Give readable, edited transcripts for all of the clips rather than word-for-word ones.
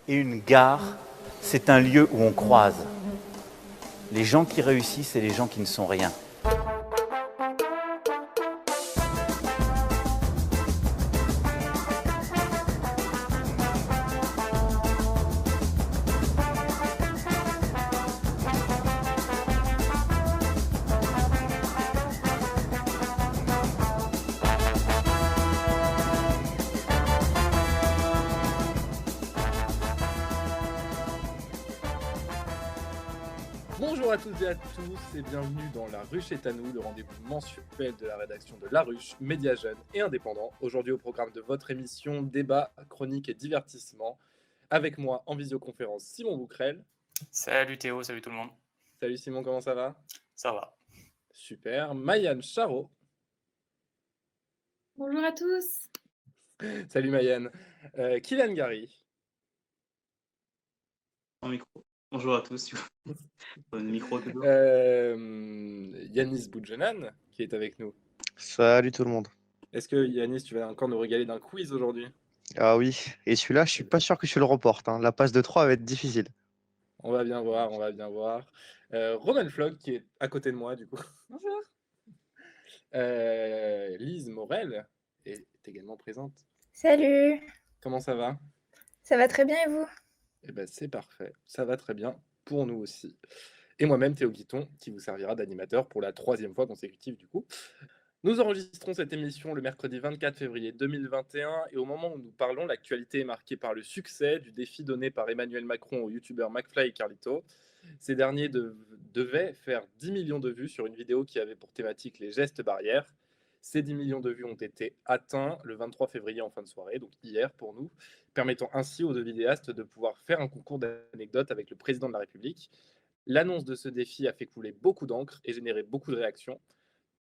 Et une gare, c'est un lieu où on croise les gens qui réussissent et les gens qui ne sont rien. Bonjour à toutes et à tous et bienvenue dans La Ruche est à nous, le rendez-vous mensuel de la rédaction de La Ruche, média jeune et indépendant. Aujourd'hui au programme de votre émission, débat, chronique et divertissement. Avec moi en visioconférence, Simon Bouquerel. Salut Théo, salut tout le monde. Salut Simon, comment ça va? Ça va. Super. Maïane Charo. Bonjour à tous. Salut Maïane. Kylian Gary. En micro. Bonjour à tous. Le micro toujours. Yanis Boudjenan qui est avec nous. Salut tout le monde. Est-ce que Yanis, tu vas encore nous régaler d'un quiz aujourd'hui? Ah oui, et celui-là, je suis pas sûr que je le remporte, hein. La passe de 3 va être difficile. On va bien voir, on va bien voir. Roman Flog qui est à côté de moi du coup. Bonjour. Lise Morel est également présente. Salut. Comment ça va? Ça va très bien et vous? Eh ben c'est parfait, ça va très bien pour nous aussi. Et moi-même Théo Guiton qui vous servira d'animateur pour la 3e fois consécutive du coup. Nous enregistrons cette émission le mercredi 24 février 2021 et au moment où nous parlons, l'actualité est marquée par le succès du défi donné par Emmanuel Macron aux youtubeurs McFly et Carlito. Ces derniers devaient faire 10 millions de vues sur une vidéo qui avait pour thématique les gestes barrières. Ces 10 millions de vues ont été atteints le 23 février en fin de soirée, donc hier pour nous, permettant ainsi aux deux vidéastes de pouvoir faire un concours d'anecdotes avec le président de la République. L'annonce de ce défi a fait couler beaucoup d'encre et généré beaucoup de réactions.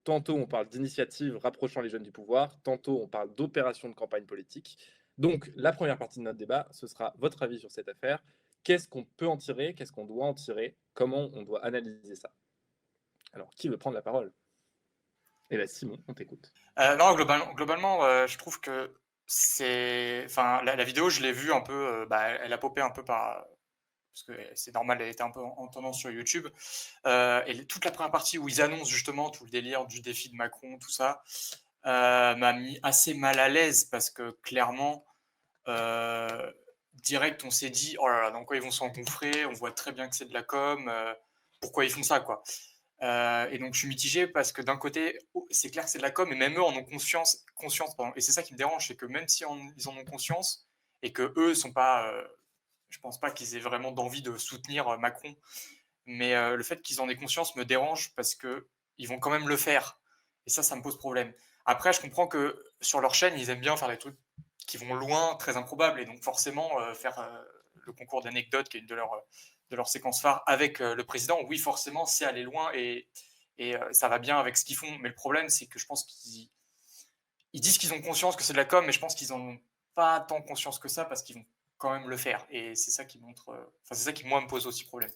Tantôt on parle d'initiatives rapprochant les jeunes du pouvoir, tantôt on parle d'opérations de campagne politique. Donc la première partie de notre débat, ce sera votre avis sur cette affaire. Qu'est-ce qu'on peut en tirer? Qu'est-ce qu'on doit en tirer? Comment on doit analyser ça? Alors, qui veut prendre la parole? Eh bien, Simon, on t'écoute. Non, globalement, je trouve que c'est. Enfin, la vidéo, je l'ai vue un peu. Elle a popé un peu par. Parce que c'est normal, elle était un peu en tendance sur YouTube. Et toute la première partie où ils annoncent justement tout le délire du défi de Macron, tout ça, m'a mis assez mal à l'aise parce que clairement, direct, on s'est dit oh là là, dans quoi ils vont s'engouffrer, on voit très bien que c'est de la com, pourquoi ils font ça, quoi. Et donc je suis mitigé parce que d'un côté, c'est clair que c'est de la com, et même eux en ont conscience pardon. Et c'est ça qui me dérange, c'est que même si ils en ont conscience et que eux sont pas, je pense pas qu'ils aient vraiment d'envie de soutenir Macron, mais le fait qu'ils en aient conscience me dérange parce que ils vont quand même le faire. Et ça me pose problème. Après, je comprends que sur leur chaîne, ils aiment bien faire des trucs qui vont loin, très improbables, et donc forcément faire le concours d'anecdotes, qui est une de leurs séquences phares, avec le président. Oui, forcément, c'est aller loin et ça va bien avec ce qu'ils font. Mais le problème, c'est que je pense qu'ils disent qu'ils ont conscience que c'est de la com, mais je pense qu'ils en ont pas tant conscience que ça parce qu'ils vont quand même le faire. Et c'est ça qui montre, enfin c'est ça qui moi me pose aussi problème.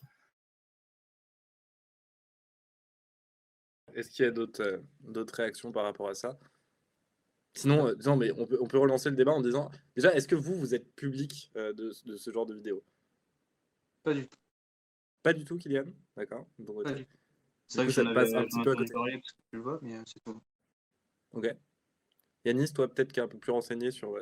Est-ce qu'il y a d'autres réactions par rapport à ça? Sinon, non, mais on peut relancer le débat en disant, déjà, est-ce que vous êtes public de ce genre de vidéo? Pas du tout. Pas du tout, Kylian? D'accord. Pas du tout. C'est Du vrai coup, que ça te passe un petit j'en peu à avais côté. parlé parce que tu le vois, mais c'est tout. Ok. Yanis, toi, peut-être qui est un peu plus renseigné sur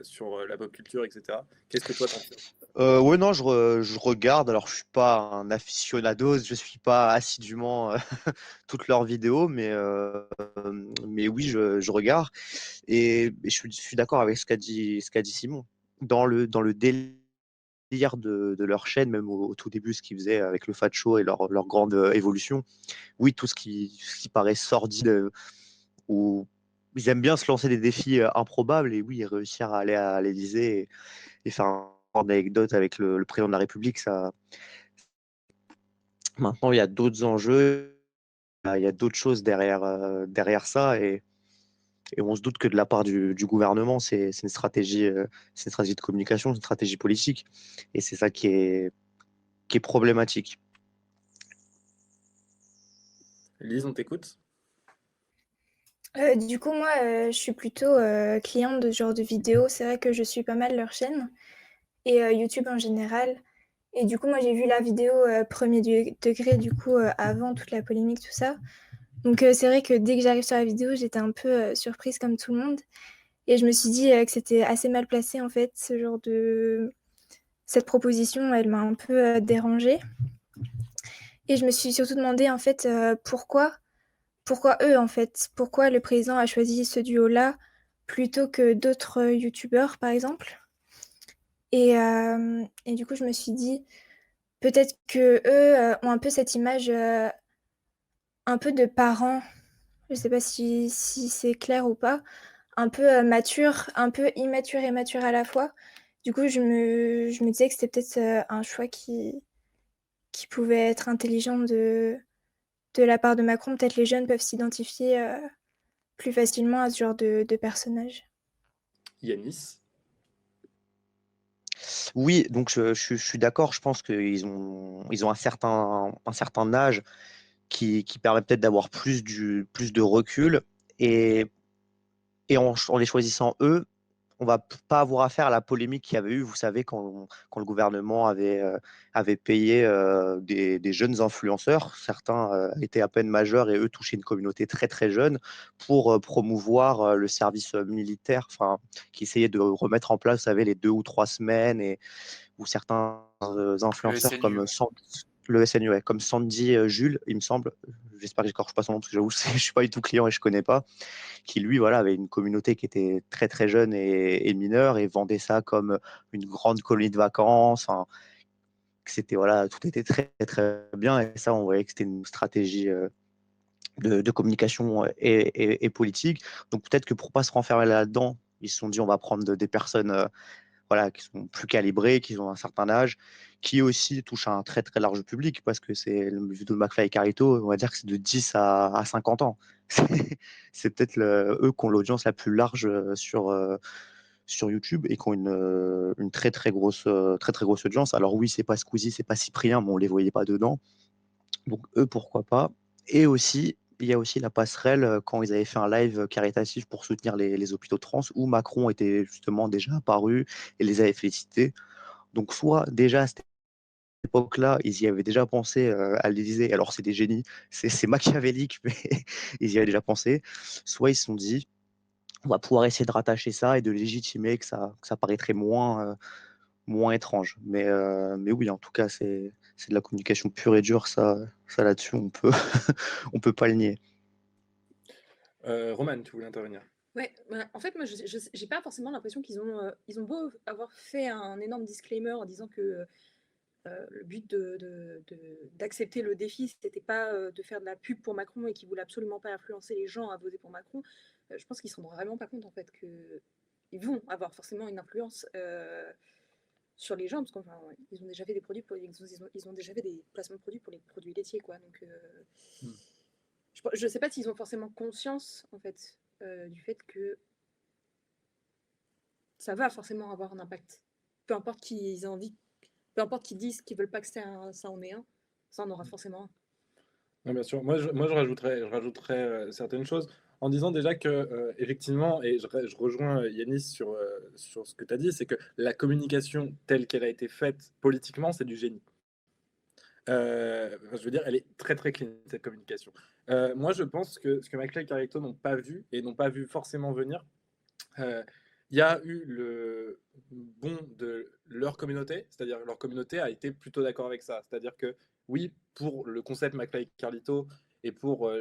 la pop culture, etc. Qu'est-ce que toi t'en penses? Ouais, non, je regarde. Alors, je suis pas un aficionado, je suis pas assidûment toutes leurs vidéos, mais oui, je regarde. Et je suis d'accord avec ce qu'a dit Simon. Dans le délire de leur chaîne, même au tout début, ce qu'ils faisaient avec le Fat Show et leur grande évolution, oui, tout ce qui paraît sordide, ou ils aiment bien se lancer des défis improbables, et oui, réussir à aller à l'Élysée et faire un anecdote avec le président de la République, ça. Maintenant, il y a d'autres enjeux, il y a d'autres choses derrière ça, et on se doute que de la part du gouvernement, c'est une stratégie de communication, c'est une stratégie politique, et c'est ça qui est problématique. Lise, on t'écoute? Du coup, moi, je suis plutôt cliente de ce genre de vidéos. C'est vrai que je suis pas mal leur chaîne. et YouTube en général. Et du coup, moi, j'ai vu la vidéo premier degré, du coup, avant toute la polémique, tout ça. Donc, c'est vrai que dès que j'arrive sur la vidéo, j'étais un peu surprise comme tout le monde. Et je me suis dit que c'était assez mal placé, en fait, ce genre de... Cette proposition, elle m'a un peu dérangée. Et je me suis surtout demandé, en fait, pourquoi eux, en fait? Pourquoi le président a choisi ce duo-là plutôt que d'autres youtubeurs, par exemple? Et du coup, je me suis dit, peut-être que eux ont un peu cette image un peu de parents, je sais pas si c'est clair ou pas, un peu mature, un peu immature et mature à la fois. Du coup, je me disais que c'était peut-être un choix qui pouvait être intelligent de la part de Macron. Peut-être les jeunes peuvent s'identifier plus facilement à ce genre de personnage. Yanis. Oui, donc je suis d'accord. Je pense ils ont un certain âge qui permet peut-être d'avoir plus de recul. Et, en les choisissant eux, on va pas avoir affaire à la polémique qu'il y avait eu, vous savez, quand le gouvernement avait payé des jeunes influenceurs, certains étaient à peine majeurs et eux touchaient une communauté très très jeune, pour promouvoir le service militaire, enfin, qui essayait de remettre en place, vous savez, les 2 ou 3 semaines, et où certains Le influenceurs SNU, ouais. Le SNU, ouais, comme Sandy Jules, il me semble, j'espère que j'écorche pas son nom parce que j'avoue, je suis pas du tout client et je connais pas, qui lui, voilà, avait une communauté qui était très très jeune et mineure, et vendait ça comme une grande colonie de vacances. Enfin, que c'était, voilà, tout était très très bien, et ça, on voyait que c'était une stratégie de communication et politique. Donc peut-être que pour pas se renfermer là-dedans, ils se sont dit on va prendre des personnes voilà, qui sont plus calibrés, qui ont un certain âge, qui aussi touchent un très très large public, parce que c'est le vidéo de McFly et Carito, on va dire que c'est de 10 à 50 ans. C'est peut-être eux qui ont l'audience la plus large sur YouTube, et qui ont une très très grosse audience. Alors oui, c'est pas Squeezie, c'est pas Cyprien, mais on les voyait pas dedans. Donc eux, pourquoi pas. Et aussi, il y a aussi la passerelle quand ils avaient fait un live caritatif pour soutenir les hôpitaux de France, où Macron était justement déjà apparu et les avait félicités. Donc soit déjà à cette époque-là, ils y avaient déjà pensé à l'Élysée, alors c'est des génies, c'est machiavélique, mais ils y avaient déjà pensé. Soit ils se sont dit, on va pouvoir essayer de rattacher ça et de légitimer que ça paraîtrait moins étrange. Mais oui, en tout cas, c'est de la communication pure et dure, ça là-dessus, on peut pas le nier. Roman, tu voulais intervenir? Ouais, bah, en fait, moi, j'ai pas forcément l'impression ils ont beau avoir fait un énorme disclaimer en disant que le but d'accepter le défi, c'était pas de faire de la pub pour Macron et qu'ils voulaient absolument pas influencer les gens à voter pour Macron. Je pense qu'ils se rendent vraiment pas compte en fait que ils vont avoir forcément une influence sur les gens, parce qu'ils ont déjà fait des produits ils ont déjà fait des placements de produits pour les produits laitiers, quoi. Donc je sais pas s'ils ont forcément conscience en fait du fait que ça va forcément avoir un impact. Peu importe qu'ils aient envie, peu importe qu'ils disent qu'ils veulent pas que ça en ait un, ça en aura forcément un. Non, bien sûr. Moi, je rajouterais certaines choses en disant déjà que, effectivement, et je rejoins Yanis sur ce que tu as dit, c'est que la communication telle qu'elle a été faite politiquement, c'est du génie. Enfin, je veux dire, elle est très très clean, cette communication. Moi, je pense que ce que McFly et Carito n'ont pas vu, et n'ont pas vu forcément venir, il y a eu le bon de leur communauté, c'est-à-dire leur communauté a été plutôt d'accord avec ça. C'est-à-dire que oui, pour le concept McFly et Carlito et pour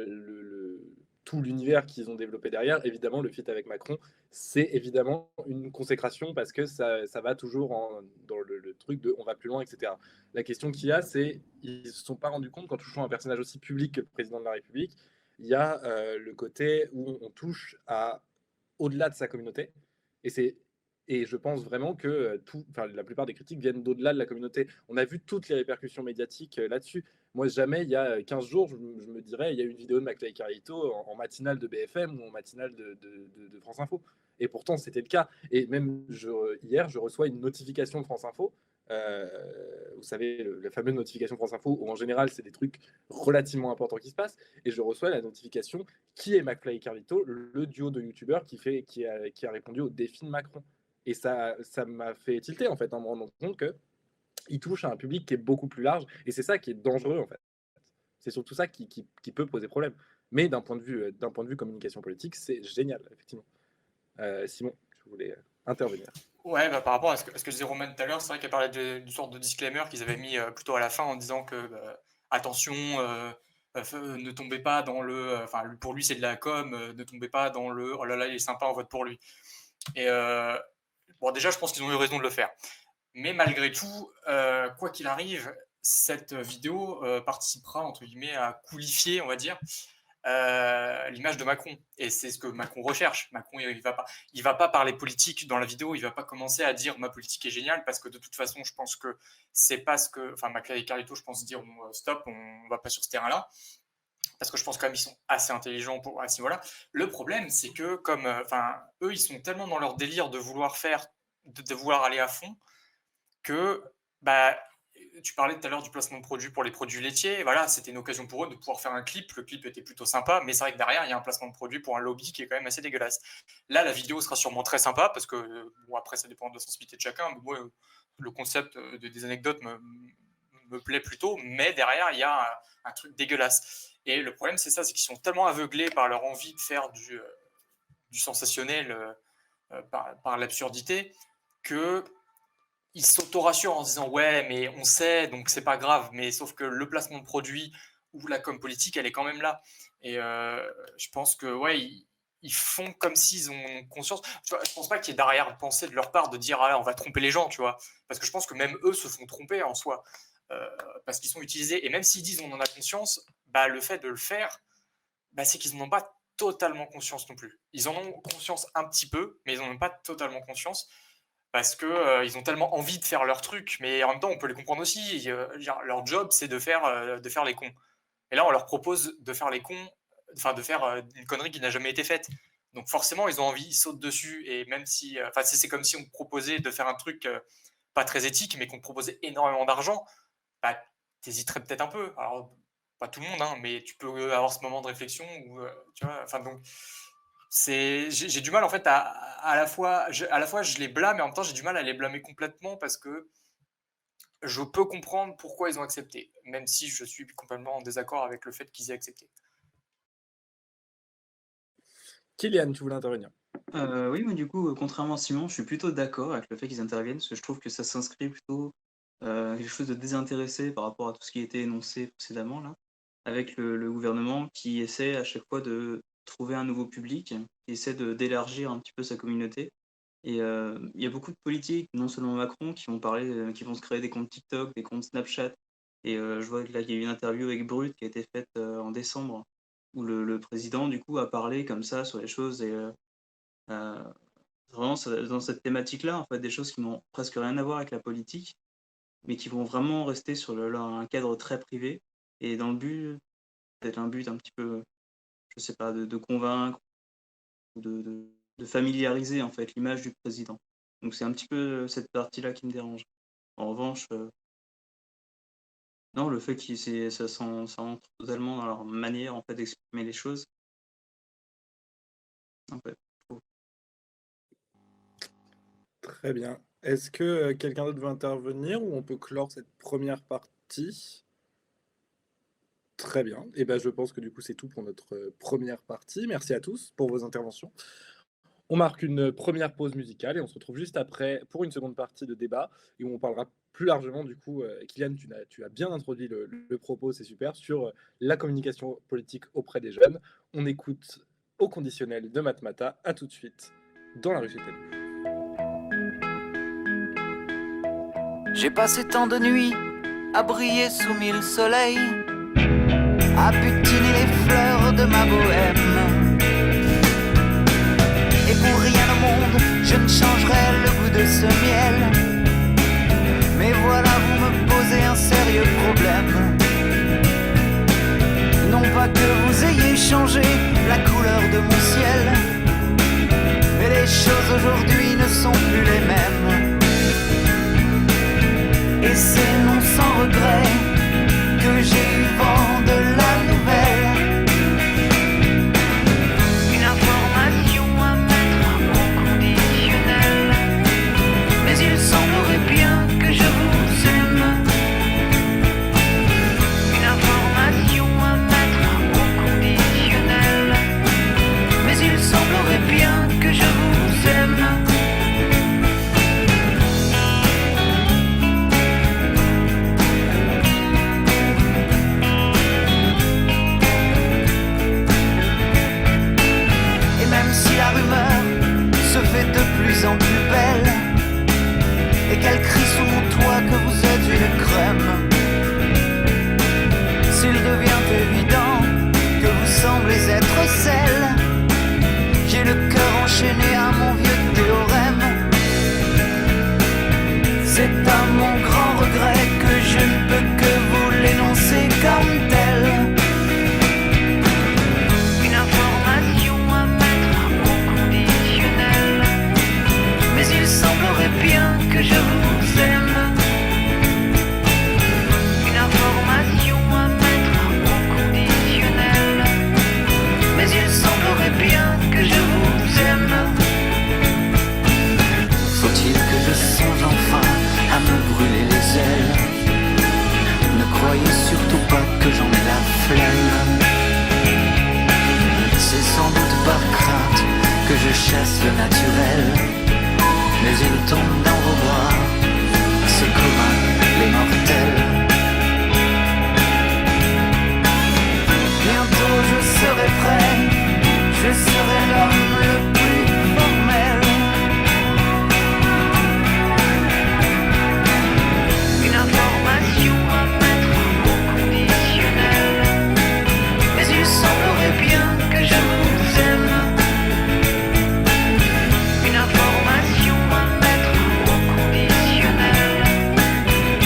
tout l'univers qu'ils ont développé derrière, évidemment, le feat avec Macron, c'est évidemment une consécration, parce que ça va toujours dans le truc de on va plus loin, etc. La question qu'il y a, c'est ils ne se sont pas rendus compte qu'en touchant un personnage aussi public que le président de la République, il y a le côté où on touche à au-delà de sa communauté. Et, et je pense vraiment que la plupart des critiques viennent d'au-delà de la communauté. On a vu toutes les répercussions médiatiques là-dessus. Moi, jamais, il y a 15 jours, je me dirais, il y a eu une vidéo de McFly et Carlito en matinale de BFM ou en matinale de France Info. Et pourtant, c'était le cas. Et même hier, je reçois une notification de France Info. Vous savez, la fameuse notification France Info, où en général, c'est des trucs relativement importants qui se passent. Et je reçois la notification qui est McFly et Carlito, le duo de youtubeurs qui a répondu au défi de Macron. Et ça m'a fait tilter, en fait, en me rendant compte qu'il touche à un public qui est beaucoup plus large. Et c'est ça qui est dangereux, en fait. C'est surtout ça qui peut poser problème. Mais d'un point de vue communication politique, c'est génial, effectivement. Simon, je voulais intervenir. Ouais, par rapport à ce que disait Roman tout à l'heure, c'est vrai qu'elle parlait d'une sorte de disclaimer qu'ils avaient mis plutôt à la fin en disant que attention, ne tombez pas dans le. Enfin, pour lui, c'est de la com, ne tombez pas dans le oh là là, il est sympa, on vote pour lui. Et bon, déjà, je pense qu'ils ont eu raison de le faire. Mais malgré tout, quoi qu'il arrive, cette vidéo participera, entre guillemets, à coulifier, on va dire, l'image de Macron. Et c'est ce que Macron recherche. Macron, il va pas parler politique dans la vidéo, il va pas commencer à dire ma politique est géniale, parce que de toute façon, je pense que c'est pas ce que. Enfin, Macron et Carlito, je pense, diront stop, on va pas sur ce terrain-là. Parce que je pense quand même qu'ils sont assez intelligents à ce niveau-là. Le problème, c'est que comme, eux, ils sont tellement dans leur délire de vouloir vouloir aller à fond, que tu parlais tout à l'heure du placement de produits pour les produits laitiers. Voilà, c'était une occasion pour eux de pouvoir faire un clip. Le clip était plutôt sympa, mais c'est vrai que derrière, il y a un placement de produit pour un lobby qui est quand même assez dégueulasse. Là, la vidéo sera sûrement très sympa parce que, bon, après, ça dépend de la sensibilité de chacun. Mais moi, le concept des anecdotes me plaît plutôt, mais derrière, il y a un truc dégueulasse. Et le problème, c'est ça, c'est qu'ils sont tellement aveuglés par leur envie de faire du sensationnel par l'absurdité que ils s'auto-rassurent en se disant ouais, mais on sait, donc c'est pas grave. Mais sauf que le placement de produit ou la com politique, elle est quand même là. Et je pense que ouais, ils font comme s'ils ont conscience. Je pense pas qu'il y ait derrière-pensée de leur part de dire ah, on va tromper les gens, tu vois. Parce que je pense que même eux se font tromper en soi. Parce qu'ils sont utilisés. Et même s'ils disent on en a conscience, le fait de le faire, c'est qu'ils n'en ont pas totalement conscience non plus. Ils en ont conscience un petit peu, mais ils n'en ont pas totalement conscience. Parce qu'ils ont tellement envie de faire leur truc, mais en même temps, on peut les comprendre aussi. Leur job, c'est de faire les cons. Et là, on leur propose de faire les cons, enfin de faire une connerie qui n'a jamais été faite. Donc forcément, ils ont envie, ils sautent dessus. Et même si, c'est comme si on te proposait de faire un truc pas très éthique, mais qu'on te proposait énormément d'argent, t'hésiterais peut-être un peu. Alors, pas tout le monde, hein, mais tu peux avoir ce moment de réflexion où, tu vois, donc. J'ai du mal en fait à la fois je les blâme et en même temps j'ai du mal à les blâmer complètement parce que je peux comprendre pourquoi ils ont accepté, même si je suis complètement en désaccord avec le fait qu'ils aient accepté. Kylian, tu voulais intervenir? Oui, mais du coup, contrairement à Simon, je suis plutôt d'accord avec le fait qu'ils interviennent, parce que je trouve que ça s'inscrit plutôt quelque chose de désintéressé par rapport à tout ce qui a été énoncé précédemment, là, avec le gouvernement qui essaie à chaque fois de trouver un nouveau public, qui essaie d'élargir un petit peu sa communauté. Et il y a beaucoup de politiques, non seulement Macron, qui vont parler, qui vont se créer des comptes TikTok, des comptes Snapchat. Et je vois que là, il y a eu une interview avec Brut qui a été faite en décembre, où le président, du coup, a parlé comme ça sur les choses. Et vraiment, dans cette thématique-là, en fait, des choses qui n'ont presque rien à voir avec la politique, mais qui vont vraiment rester sur un cadre très privé. Et dans le but, peut-être un but un petit peu, je sais pas, de convaincre, ou de familiariser en fait l'image du président. Donc c'est un petit peu cette partie-là qui me dérange. En revanche, non, le fait que ça entre totalement dans leur manière en fait d'exprimer les choses. En fait, je trouve. Très bien. Est-ce que quelqu'un d'autre veut intervenir ou on peut clore cette première partie? Très bien. Et je pense que du coup, c'est tout pour notre première partie. Merci à tous pour vos interventions. On marque une première pause musicale et on se retrouve juste après pour une seconde partie de débat et où on parlera plus largement du coup, Kylian, tu as bien introduit le propos, c'est super, sur la communication politique auprès des jeunes. On écoute Au conditionnel de Matmata. À tout de suite dans La Rue Chez Télé. J'ai passé tant de nuits à briller sous 1000 soleils, à butiner les fleurs de ma bohème. Et pour rien au monde, je ne changerai le goût de ce miel. Mais voilà, vous me posez un sérieux problème. Non pas que vous ayez changé la couleur de mon ciel, mais les choses aujourd'hui ne sont plus les mêmes. Et c'est non sans regret que j'ai eu vent de la nouvelle. Une information à mettre au conditionnel. grossesse naturelle, mais il tombe dans vos bras, c'est commun, les mortels. Bientôt je serai prêt, je serai l'homme le plus formel. Une information à mettre au conditionnel, mais il semblerait bien que je vous aime. Une information à mettre au conditionnel,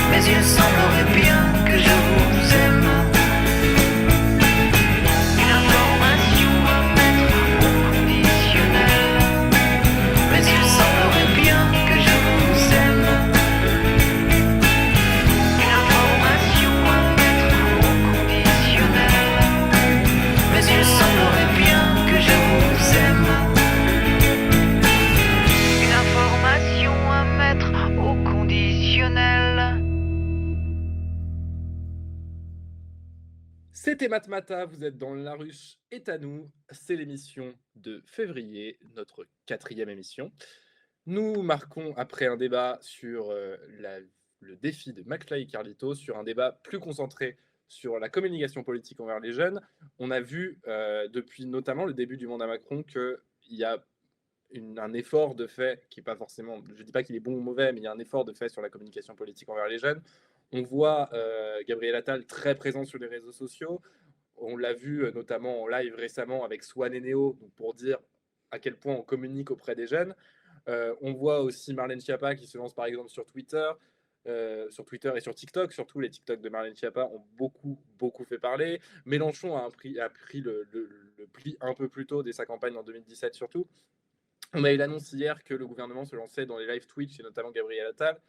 mais il semblerait bien que je vous aime. Une information à mettre au conditionnel, mais il semblerait bien que je vous aime. Une information à mettre au conditionnel, mais il semblerait bien que je vous aime. Une information à mettre au conditionnel. C'était Matmata, vous êtes dans La Ruche est à nous. C'est l'émission de février, notre 4e émission. Nous marquons, après un débat sur le défi de McFly et Carlito, sur un débat plus concentré sur la communication politique envers les jeunes. On a vu depuis notamment le début du mandat Macron qu'il y a un effort de fait qui n'est pas forcément, je ne dis pas qu'il est bon ou mauvais, mais il y a un effort de fait sur la communication politique envers les jeunes. On voit Gabriel Attal très présent sur les réseaux sociaux. On l'a vu notamment en live récemment avec Swan et Neo, donc pour dire à quel point on communique auprès des jeunes. On voit aussi Marlène Schiappa qui se lance par exemple sur Twitter et sur TikTok. Surtout les TikTok de Marlène Schiappa ont beaucoup fait parler. Mélenchon a pris le pli un peu plus tôt dès sa campagne en 2017 surtout. On a eu l'annonce hier que le gouvernement se lançait dans les live Twitch et notamment Gabriel Attal.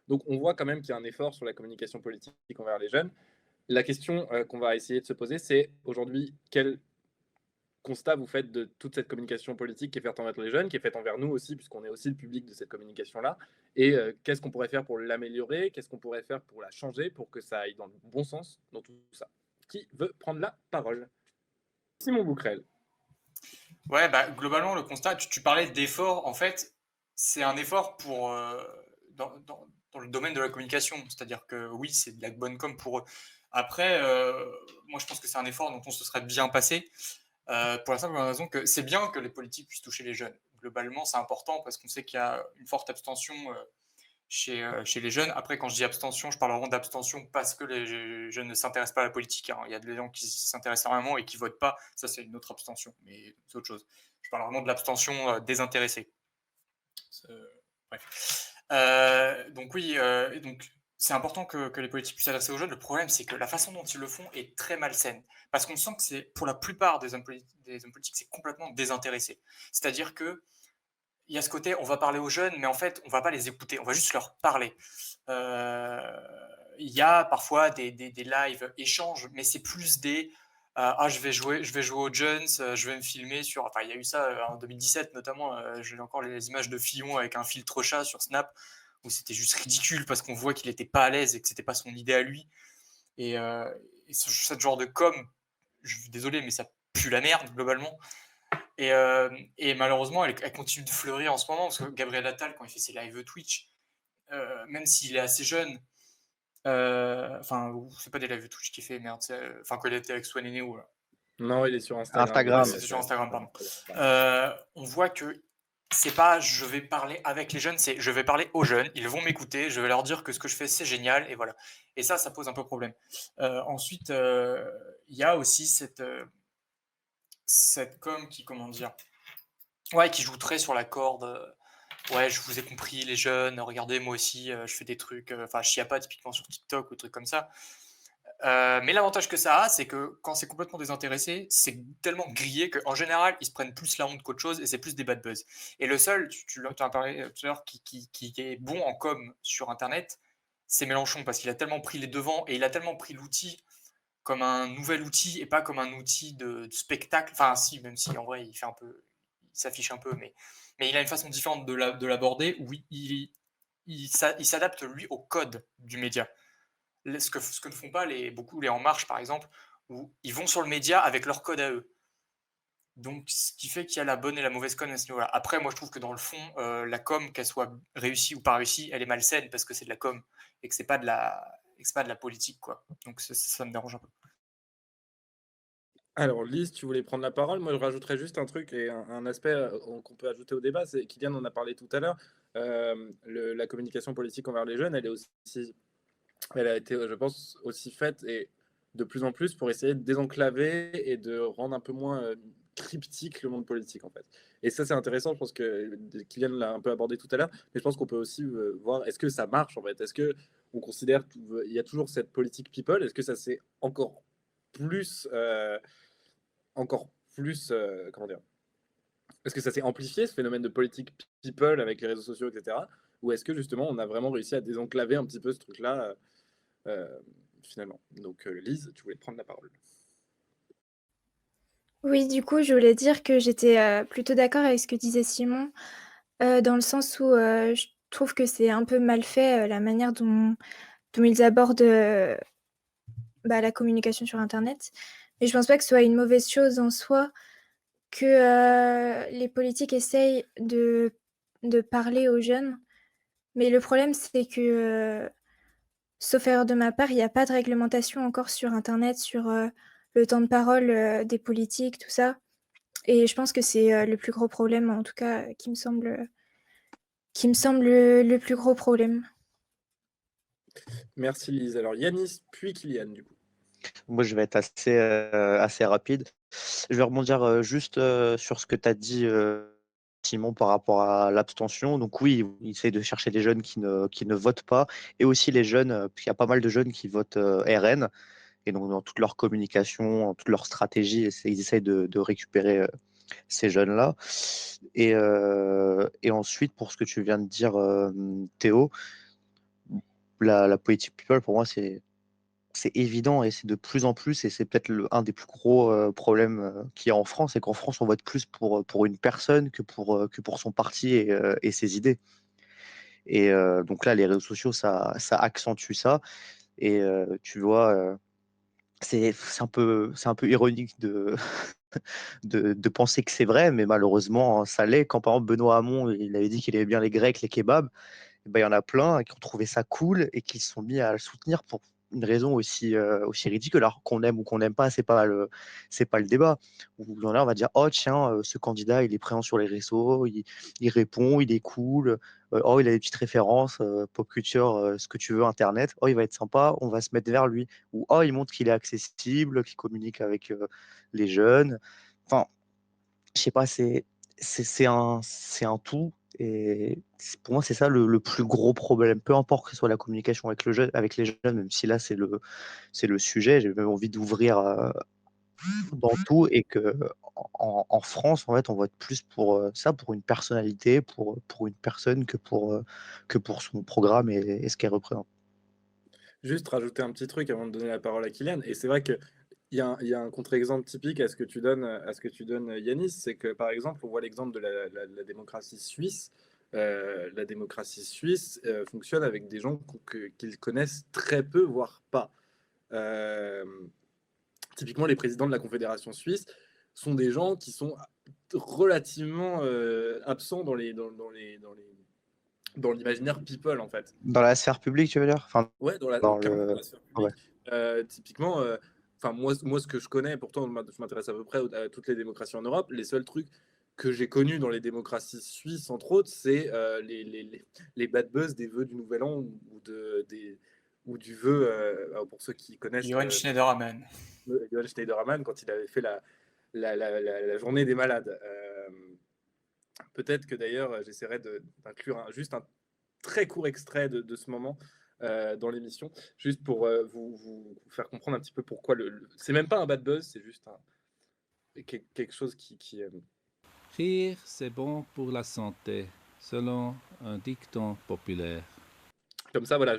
Donc on voit quand même qu'il y a un effort sur la communication politique envers les jeunes. La question qu'on va essayer de se poser, c'est aujourd'hui, quel constat vous faites de toute cette communication politique qui est faite envers les jeunes, qui est faite envers nous aussi, puisqu'on est aussi le public de cette communication-là, et qu'est-ce qu'on pourrait faire pour l'améliorer, qu'est-ce qu'on pourrait faire pour la changer, pour que ça aille dans le bon sens, dans tout ça. Qui veut prendre la parole? Simon Bouquerel. Ouais, bah, globalement, le constat, tu parlais d'effort. En fait, c'est un effort pour, dans le domaine de la communication. C'est-à-dire que oui, c'est de la bonne com pour eux. Après, moi, je pense que c'est un effort dont on se serait bien passé. Pour la simple raison que c'est bien que les politiques puissent toucher les jeunes. Globalement, c'est important parce qu'on sait qu'il y a une forte abstention chez les jeunes. Après, quand je dis abstention, je parle vraiment d'abstention parce que les jeunes ne s'intéressent pas à la politique, hein. Il y a des gens qui s'intéressent vraiment et qui ne votent pas. Ça, c'est une autre abstention, mais c'est autre chose. Je parle vraiment de l'abstention désintéressée. Bref. Donc oui, donc c'est important que les politiques puissent s'adresser aux jeunes. Le problème, c'est que la façon dont ils le font est très malsaine. Parce qu'on sent que c'est, pour la plupart des hommes politiques, c'est complètement désintéressé. C'est-à-dire que il y a ce côté, on va parler aux jeunes, mais en fait, on va pas les écouter, on va juste leur parler. Il y a parfois des live échanges, mais c'est plus des je vais jouer aux jeunes, je vais me filmer sur. Enfin, il y a eu ça en 2017 notamment. J'ai encore les images de Fillon avec un filtre chat sur Snap où c'était juste ridicule parce qu'on voit qu'il était pas à l'aise et que c'était pas son idée à lui. Et ce genre de com, je suis désolé, mais ça pue la merde globalement. Et malheureusement, elle continue de fleurir en ce moment parce que Gabriel Attal, quand il fait ses live Twitch, même s'il est assez jeune, enfin, c'est pas des live Twitch qu'il fait, merde, enfin, quand il était avec Swan et Neo, là. Non, il est sur Instagram. Ouais, c'est sur Instagram, pardon. On voit que c'est pas je vais parler avec les jeunes, c'est je vais parler aux jeunes, ils vont m'écouter, je vais leur dire que ce que je fais c'est génial, et voilà. Et ça pose un peu problème. Ensuite, il y a aussi cette com qui, comment dire, ouais, qui joue très sur la corde. Ouais, je vous ai compris, les jeunes, regardez, moi aussi, je fais des trucs, enfin, je chiappe pas typiquement sur TikTok ou des trucs comme ça. Mais l'avantage que ça a, c'est que quand c'est complètement désintéressé, c'est tellement grillé qu'en général, ils se prennent plus la honte qu'autre chose et c'est plus des bad buzz. Et le seul, tu en as parlé tout à l'heure, qui est bon en com sur Internet, c'est Mélenchon parce qu'il a tellement pris les devants et il a tellement pris l'outil comme un nouvel outil et pas comme un outil de spectacle. Enfin, si, même si en vrai, il s'affiche un peu, mais il a une façon différente de l'aborder où il s'adapte, lui, au code du média. Ce que ne font pas beaucoup les En Marche, par exemple, où ils vont sur le média avec leur code à eux. Donc, ce qui fait qu'il y a la bonne et la mauvaise com à ce niveau-là. Après, moi, je trouve que dans le fond, la com, qu'elle soit réussie ou pas réussie, elle est malsaine parce que c'est de la com et que c'est pas de la politique, quoi. Donc, ça me dérange un peu. Alors, Lise, tu voulais prendre la parole. Moi, je rajouterais juste un truc et un aspect qu'on peut ajouter au débat. C'est Kylian en a parlé tout à l'heure. La communication politique envers les jeunes, elle a été, je pense, aussi faite et de plus en plus pour essayer de désenclaver et de rendre un peu moins cryptique le monde politique, en fait. Et ça, c'est intéressant. Je pense que Kylian l'a un peu abordé tout à l'heure, mais je pense qu'on peut aussi voir est-ce que ça marche, en fait. Est-ce que on considère qu'il y a toujours cette politique people? Est-ce que ça s'est plus, encore plus, comment dire, est-ce que ça s'est amplifié, ce phénomène de politique people avec les réseaux sociaux, etc. Ou est-ce que justement on a vraiment réussi à désenclaver un petit peu ce truc-là finalement? Donc Lise, tu voulais prendre la parole. Oui, du coup, je voulais dire que j'étais plutôt d'accord avec ce que disait Simon, dans le sens où je trouve que c'est un peu mal fait la manière dont ils abordent la communication sur Internet. Mais je pense pas que ce soit une mauvaise chose en soi que les politiques essayent de parler aux jeunes. Mais le problème, c'est que, sauf erreur de ma part, il n'y a pas de réglementation encore sur Internet, sur le temps de parole des politiques, tout ça. Et je pense que c'est le plus gros problème, en tout cas, qui me semble le plus gros problème. Merci Lise. Alors Yanis, puis Kylian, du coup. Moi, je vais être assez rapide. Je vais rebondir juste sur ce que tu as dit, Simon, par rapport à l'abstention. Donc oui, il essaie de chercher les jeunes qui ne votent pas, et aussi les jeunes, parce qu'il y a pas mal de jeunes qui votent RN, et donc dans toute leur communication, dans toute leur stratégie, ils essayent de récupérer ces jeunes-là. Et ensuite, pour ce que tu viens de dire, Théo, la politique people, pour moi, c'est évident et c'est de plus en plus, et c'est peut-être un des plus gros problèmes qu'il y a en France, c'est qu'en France, on vote plus pour une personne que pour son parti et ses idées. Et donc là, les réseaux sociaux, ça accentue ça. Et tu vois, c'est un peu ironique de penser que c'est vrai, mais malheureusement, ça l'est. Quand par exemple Benoît Hamon, il avait dit qu'il aimait bien les Grecs, les kebabs, eh ben, il y en a plein qui ont trouvé ça cool et qui se sont mis à le soutenir pour une raison aussi ridicule. Alors qu'on aime ou qu'on n'aime pas, c'est pas le débat. Ou il y en a, on va dire, oh tiens, ce candidat, il est présent sur les réseaux, il répond, il est cool, oh, il a des petites références, pop culture, ce que tu veux, Internet, oh, il va être sympa, on va se mettre vers lui. Ou oh, il montre qu'il est accessible, qu'il communique avec les jeunes. Enfin, je sais pas, c'est un tout. Et pour moi, c'est ça le plus gros problème. Peu importe que ce soit la communication avec les jeunes, même si là, c'est le sujet, j'ai même envie d'ouvrir dans tout. Et que en France, en fait, on vote plus pour ça, pour une personnalité, pour une personne que pour son programme et ce qu'elle représente. Juste rajouter un petit truc avant de donner la parole à Kylian. Et c'est vrai que il y a un contre-exemple typique à ce que tu donnes, Yanis, c'est que par exemple, on voit l'exemple de la démocratie suisse. La démocratie suisse fonctionne avec des gens qu'ils connaissent très peu, voire pas. Euh, Typiquement, les présidents de la Confédération suisse sont des gens qui sont relativement absents dans l'imaginaire people, en fait. Dans la sphère publique, tu veux dire? Enfin, Ouais, dans carrément le... dans la sphère publique. Typiquement, moi, ce que je connais, pourtant, je m'intéresse à peu près à toutes les démocraties en Europe. Les seuls trucs que j'ai connus dans les démocraties suisses, entre autres, c'est les bad buzz des vœux du Nouvel An ou du vœu, pour ceux qui connaissent. Johan Schneiderman. Johan Schneiderman, quand il avait fait la journée des malades. Peut-être que d'ailleurs, j'essaierai d'inclure juste un très court extrait de ce moment dans l'émission, juste pour vous faire comprendre un petit peu pourquoi c'est même pas un bad buzz, c'est juste quelque chose qui Rire, c'est bon pour la santé, selon un dicton populaire. Comme ça, voilà,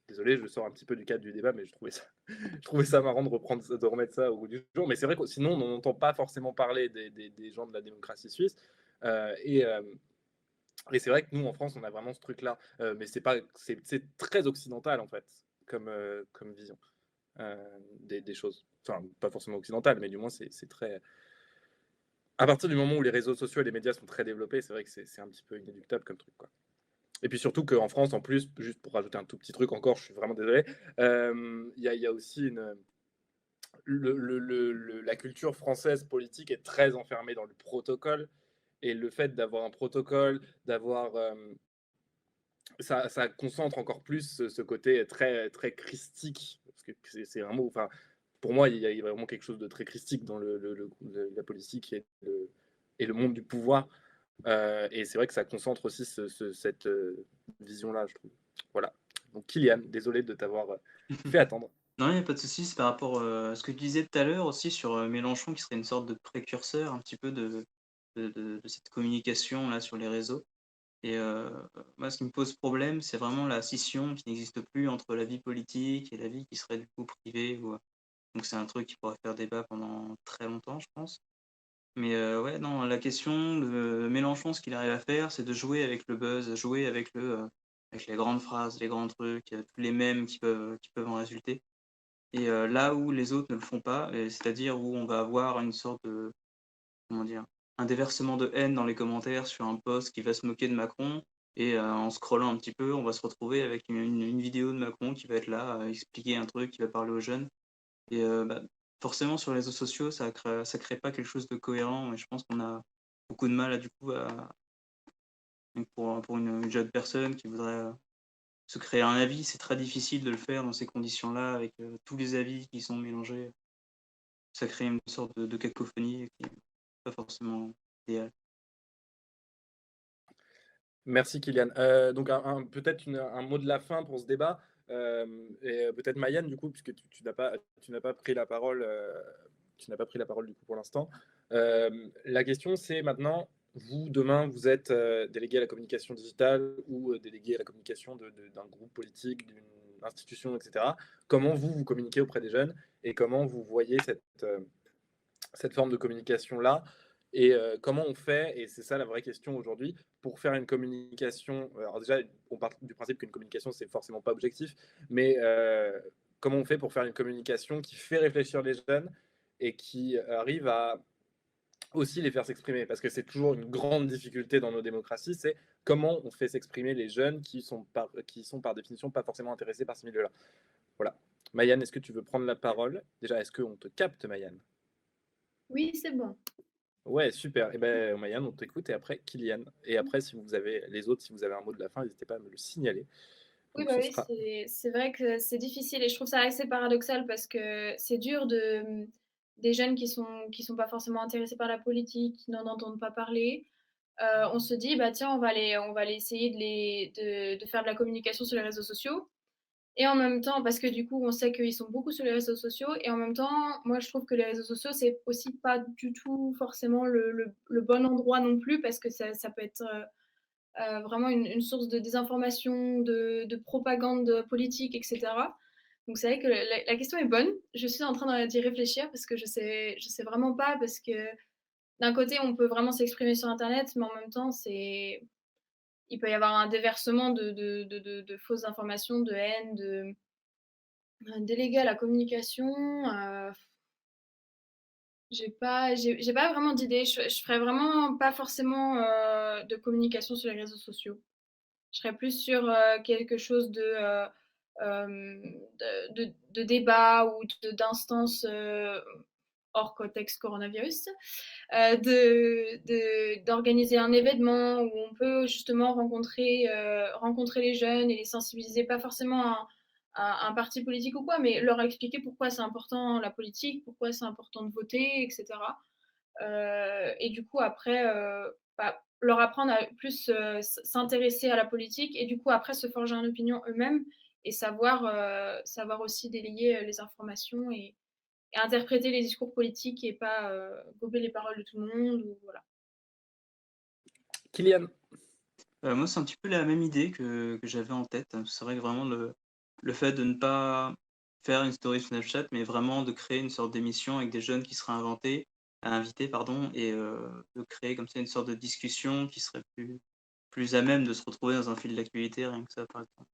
désolé, je sors un petit peu du cadre du débat, mais je trouvais ça marrant de remettre ça au bout du jour. Mais c'est vrai que sinon, on n'entend pas forcément parler des gens de la démocratie suisse. Et c'est vrai que nous, en France, on a vraiment ce truc-là. Mais c'est très occidental, en fait, comme vision des choses. Enfin, pas forcément occidental, mais du moins, c'est très... À partir du moment où les réseaux sociaux et les médias sont très développés, c'est vrai que c'est un petit peu inéluctable comme truc, quoi. Et puis surtout qu'en France, en plus, juste pour rajouter un tout petit truc encore, je suis vraiment désolé, il y a aussi la culture française politique est très enfermée dans le protocole. Et le fait d'avoir un protocole, d'avoir ça concentre encore plus ce côté très, très christique, parce que c'est un mot, enfin, pour moi, il y a vraiment quelque chose de très christique dans la politique et le monde du pouvoir. Et c'est vrai que ça concentre aussi cette vision-là, je trouve. Voilà. Donc, Kylian, désolé de t'avoir fait attendre. Non, il n'y a pas de souci, c'est par rapport à ce que tu disais tout à l'heure aussi sur Mélenchon, qui serait une sorte de précurseur un petit peu de cette communication là sur les réseaux. Et moi, ce qui me pose problème, c'est vraiment la scission qui n'existe plus entre la vie politique et la vie qui serait du coup privée. Donc c'est un truc qui pourrait faire débat pendant très longtemps, je pense. Mais ouais, non, la question de Mélenchon, ce qu'il arrive à faire, c'est de jouer avec le buzz, jouer avec les grandes phrases, les grands trucs, tous les mèmes qui peuvent en résulter. Et là où les autres ne le font pas, c'est-à-dire où on va avoir une sorte de, comment dire, un déversement de haine dans les commentaires sur un post qui va se moquer de Macron, et en scrollant un petit peu, on va se retrouver avec une vidéo de Macron qui va être là, à expliquer un truc, qui va parler aux jeunes. Et forcément, sur les réseaux sociaux, ça crée pas quelque chose de cohérent, et je pense qu'on a beaucoup de mal, du coup, pour une jeune personne qui voudrait se créer un avis. C'est très difficile de le faire dans ces conditions-là, avec tous les avis qui sont mélangés. Ça crée une sorte de cacophonie qui n'est pas forcément idéale. Merci Kylian. Donc peut-être un mot de la fin pour ce débat. Et peut-être Maïane, du coup, puisque tu n'as pas pris la parole, tu n'as pas pris la parole du coup pour l'instant. La question c'est maintenant, vous demain vous êtes délégué à la communication digitale ou délégué à la communication d'un groupe politique, d'une institution, etc. Comment vous communiquez auprès des jeunes et comment vous voyez cette forme de communication-là et comment on fait, et c'est ça la vraie question aujourd'hui, pour faire une communication. Alors déjà, on part du principe qu'une communication, c'est forcément pas objectif, mais comment on fait pour faire une communication qui fait réfléchir les jeunes et qui arrive à aussi les faire s'exprimer, parce que c'est toujours une grande difficulté dans nos démocraties, c'est comment on fait s'exprimer les jeunes qui sont par définition pas forcément intéressés par ce milieu-là. Voilà. Maïane, est-ce que tu veux prendre la parole? Déjà, est-ce qu'on te capte, Maïane? Oui, c'est bon. Ouais, super. Et ben, Maïane, on t'écoute et après Kylian. Et après, si vous avez les autres, si vous avez un mot de la fin, n'hésitez pas à me le signaler. Oui, Donc bah ce oui, sera. c'est vrai que c'est difficile et je trouve ça assez paradoxal parce que c'est dur des jeunes qui sont pas forcément intéressés par la politique, qui n'en entendent pas parler. On se dit, bah tiens, on va aller essayer de faire de la communication sur les réseaux sociaux. Et en même temps, parce que du coup, on sait qu'ils sont beaucoup sur les réseaux sociaux. Et en même temps, moi, je trouve que les réseaux sociaux, c'est aussi pas du tout forcément le bon endroit non plus, parce que ça peut être vraiment une source de désinformation, de propagande politique, etc. Donc c'est vrai que la question est bonne. Je suis en train d'y réfléchir parce que je sais vraiment pas, parce que d'un côté, on peut vraiment s'exprimer sur Internet, mais en même temps, il peut y avoir un déversement de fausses informations, de haine, délégué à la communication. J'ai pas vraiment d'idée. Je ferais vraiment pas forcément de communication sur les réseaux sociaux. Je serais plus sur quelque chose de débat ou d'instance hors contexte coronavirus, d'organiser un événement où on peut justement rencontrer les jeunes et les sensibiliser, pas forcément à un parti politique ou quoi, mais leur expliquer pourquoi c'est important la politique, pourquoi c'est important de voter, etc. Et du coup, après, leur apprendre à plus s'intéresser à la politique et du coup, après, se forger une opinion eux-mêmes et savoir aussi délier les informations et interpréter les discours politiques et pas gober les paroles de tout le monde. Ou, voilà. Kylian. Moi, c'est un petit peu la même idée que j'avais en tête. C'est vrai que vraiment le fait de ne pas faire une story Snapchat, mais vraiment de créer une sorte d'émission avec des jeunes qui seraient invités, pardon, et de créer comme ça une sorte de discussion qui serait plus à même de se retrouver dans un fil d'actualité, rien que ça, par exemple.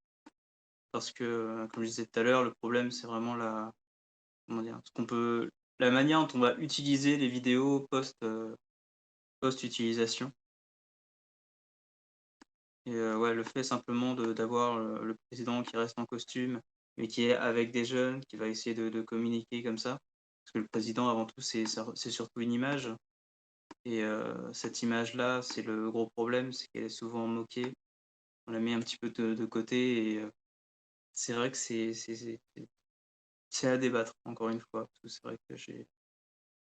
Parce que, comme je disais tout à l'heure, le problème, c'est vraiment comment dire, la manière dont on va utiliser les vidéos post-utilisation. Et ouais, le fait simplement d'avoir le président qui reste en costume, mais qui est avec des jeunes, qui va essayer de communiquer comme ça. Parce que le président, avant tout, c'est surtout une image. Et cette image-là, c'est le gros problème, c'est qu'elle est souvent moquée. On la met un petit peu de côté. Et c'est vrai que c'est à débattre, encore une fois. Parce que c'est vrai que j'ai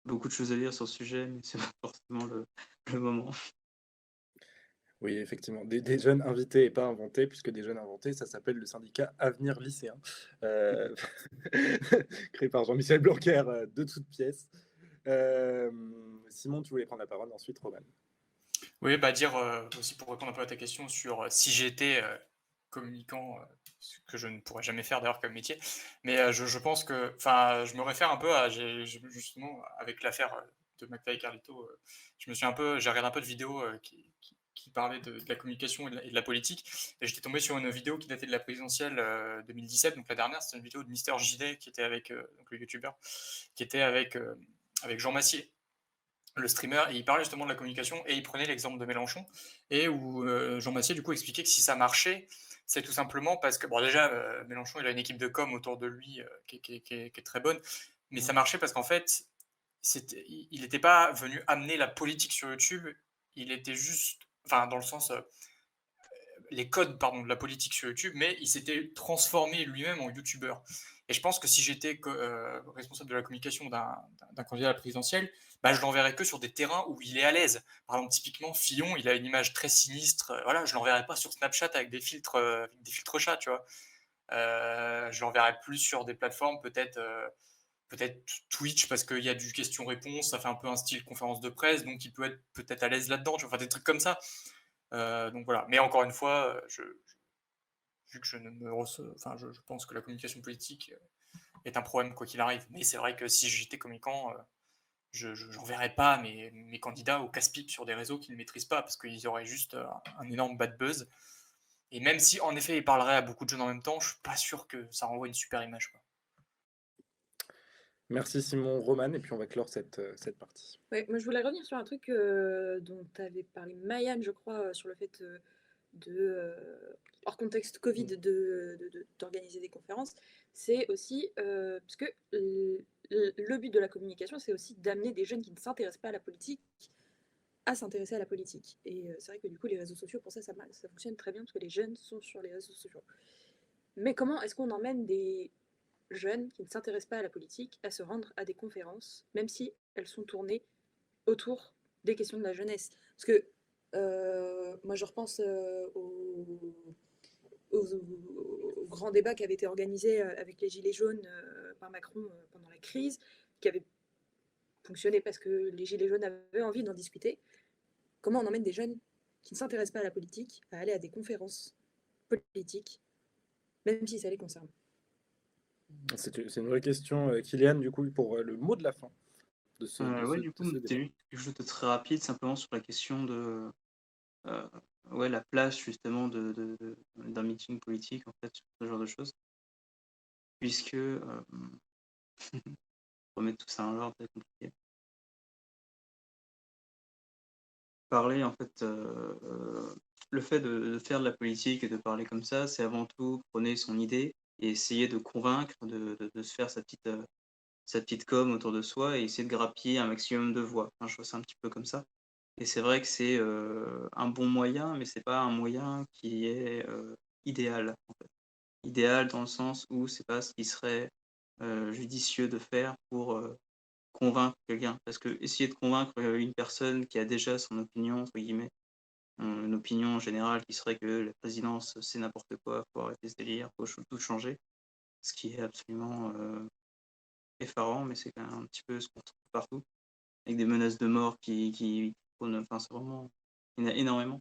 beaucoup de choses à dire sur le sujet, mais c'est pas forcément le moment. Oui, effectivement, des jeunes invités et pas inventés, puisque des jeunes inventés, ça s'appelle le syndicat Avenir Lycéen, euh, créé par Jean-Michel Blanquer de toutes pièces. Simon, tu voulais prendre la parole, ensuite Roman. Oui, bah dire aussi pour répondre un peu à ta question sur si j'étais communicant, ce que je ne pourrais jamais faire d'ailleurs comme métier, mais je pense que, enfin, je me réfère un peu à, justement, avec l'affaire de McFly et Carlito, j'ai regardé un peu de vidéos qui parlaient de la communication et de la politique, et j'étais tombé sur une vidéo qui datait de la présidentielle 2017, donc la dernière, c'était une vidéo de Mister JD qui était avec, donc le youtubeur, qui était avec Jean Massier, le streamer, et il parlait justement de la communication, et il prenait l'exemple de Mélenchon, et où Jean Massier du coup expliquait que si ça marchait, c'est tout simplement parce que, bon déjà, Mélenchon il a une équipe de com autour de lui qui est très bonne, mais ça marchait parce qu'en fait, il n'était pas venu amener la politique sur YouTube, il était juste, enfin dans le sens, les codes pardon, de la politique sur YouTube, mais il s'était transformé lui-même en YouTubeur. Et je pense que si j'étais responsable de la communication d'un candidat à la présidentielle, bah, je l'enverrais que sur des terrains où il est à l'aise. Par exemple, typiquement, Fillon, il a une image très sinistre. Voilà, je l'enverrais pas sur Snapchat avec des filtres chats, tu vois. Je l'enverrais plus sur des plateformes, peut-être Twitch, parce qu'il y a du question-réponse, ça fait un peu un style conférence de presse, donc il peut être peut-être à l'aise là-dedans, tu vois, enfin, des trucs comme ça. Donc voilà. Mais encore une fois, vu que je ne me enfin, je pense que la communication politique est un problème quoi qu'il arrive. Mais c'est vrai que si j'étais communicant, je n'enverrais pas mes candidats au casse-pipe sur des réseaux qu'ils ne maîtrisent pas, parce qu'ils auraient juste un énorme bad buzz. Et même si en effet ils parleraient à beaucoup de jeunes en même temps, je suis pas sûr que ça renvoie une super image, quoi. Merci Simon, Roman, et puis on va clore cette partie. Ouais, moi je voulais revenir sur un truc dont tu avais parlé, Mayan, je crois, sur le fait hors contexte Covid, d'organiser des conférences. C'est aussi, parce que le but de la communication, c'est aussi d'amener des jeunes qui ne s'intéressent pas à la politique à s'intéresser à la politique. Et c'est vrai que du coup, les réseaux sociaux, pour ça fonctionne très bien, parce que les jeunes sont sur les réseaux sociaux. Mais comment est-ce qu'on emmène des jeunes qui ne s'intéressent pas à la politique à se rendre à des conférences, même si elles sont tournées autour des questions de la jeunesse? Parce que moi, je repense au grand débat qui avait été organisé avec les Gilets jaunes par Macron pendant la crise, qui avait fonctionné parce que les Gilets jaunes avaient envie d'en discuter. Comment on emmène des jeunes qui ne s'intéressent pas à la politique à aller à des conférences politiques, même si ça les concerne? C'est une vraie question, Kylian, du coup, pour le mot de la fin de ce Ouais, du coup, débat. c'était juste quelque chose de très rapide, simplement sur la question de ouais, la place justement d'un meeting politique, en fait, sur ce genre de choses. Puisque, remettre tout ça en ordre, c'est compliqué. Parler, en fait, le fait de faire de la politique et de parler comme ça, c'est avant tout prôner son idée et essayer de convaincre, de se faire sa petite com autour de soi et essayer de grappiller un maximum de voix. Enfin, je vois ça un petit peu comme ça. Et c'est vrai que c'est un bon moyen, mais c'est pas un moyen qui est idéal, en fait. Idéal dans le sens où c'est pas ce qui serait judicieux de faire pour convaincre quelqu'un. Parce que essayer de convaincre une personne qui a déjà son opinion, entre guillemets, une opinion générale qui serait que la présidence c'est n'importe quoi, faut arrêter ce délire, faut tout changer, ce qui est absolument effarant, mais c'est quand même un petit peu ce qu'on trouve partout, avec des menaces de mort qui enfin c'est vraiment, il y en a énormément.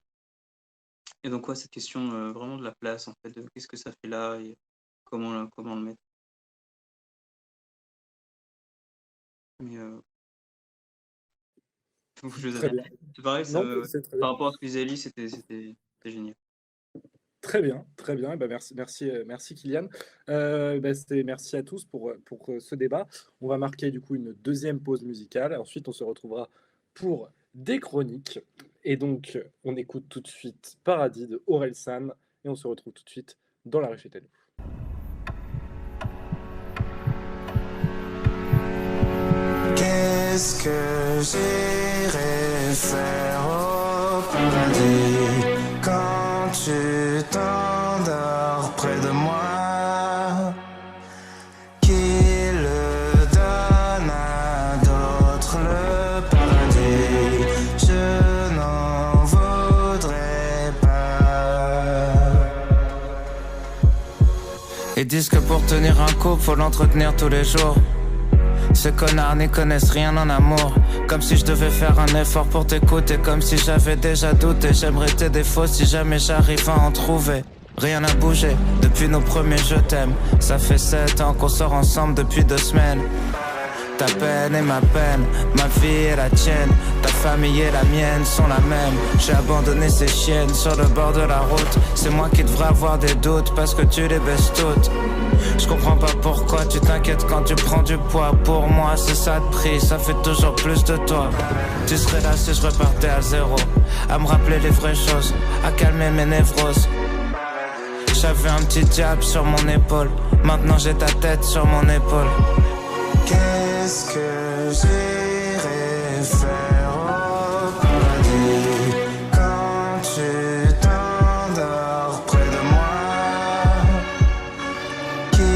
Et donc ouais, cette question vraiment de la place, en fait, de qu'est-ce que ça fait là et comment le mettre. Mais je vous Très ai bien. c'est pareil, Non, c'est très bien. par rapport à ce que disait Ali, c'était génial. Très bien, très bien. Eh ben, merci Kylian. Merci à tous pour ce débat. On va marquer du coup une deuxième pause musicale. Ensuite, on se retrouvera pour des chroniques. Et donc, on écoute tout de suite Paradis de Orelsan et on se retrouve tout de suite dans La Rue chez nous. Qu'est-ce que j'irai faire au paradis quand tu t'endors près de moi? Qui le donne à d'autres le paradis? Je n'en voudrais pas. Ils disent que pour tenir un couple, faut l'entretenir tous les jours. Ces connards n'y connaissent rien en amour. Comme si je devais faire un effort pour t'écouter. Comme si j'avais déjà douté. J'aimerais tes défauts si jamais j'arrive à en trouver. Rien n'a bougé depuis nos premiers je t'aime. Ça fait 7 ans qu'on sort ensemble depuis 2 semaines. Ta peine et ma peine, ma vie et la tienne. Ta famille et la mienne sont la même. J'ai abandonné ces chiennes sur le bord de la route. C'est moi qui devrais avoir des doutes parce que tu les baisses toutes. Je comprends pas pourquoi tu t'inquiètes quand tu prends du poids. Pour moi c'est ça de prix, ça fait toujours plus de toi. Tu serais là si je repartais à zéro. À me rappeler les vraies choses, à calmer mes névroses. J'avais un petit diable sur mon épaule. Maintenant j'ai ta tête sur mon épaule. Qu'est-ce que j'irai faire au paradis quand tu t'endors près de moi? Qui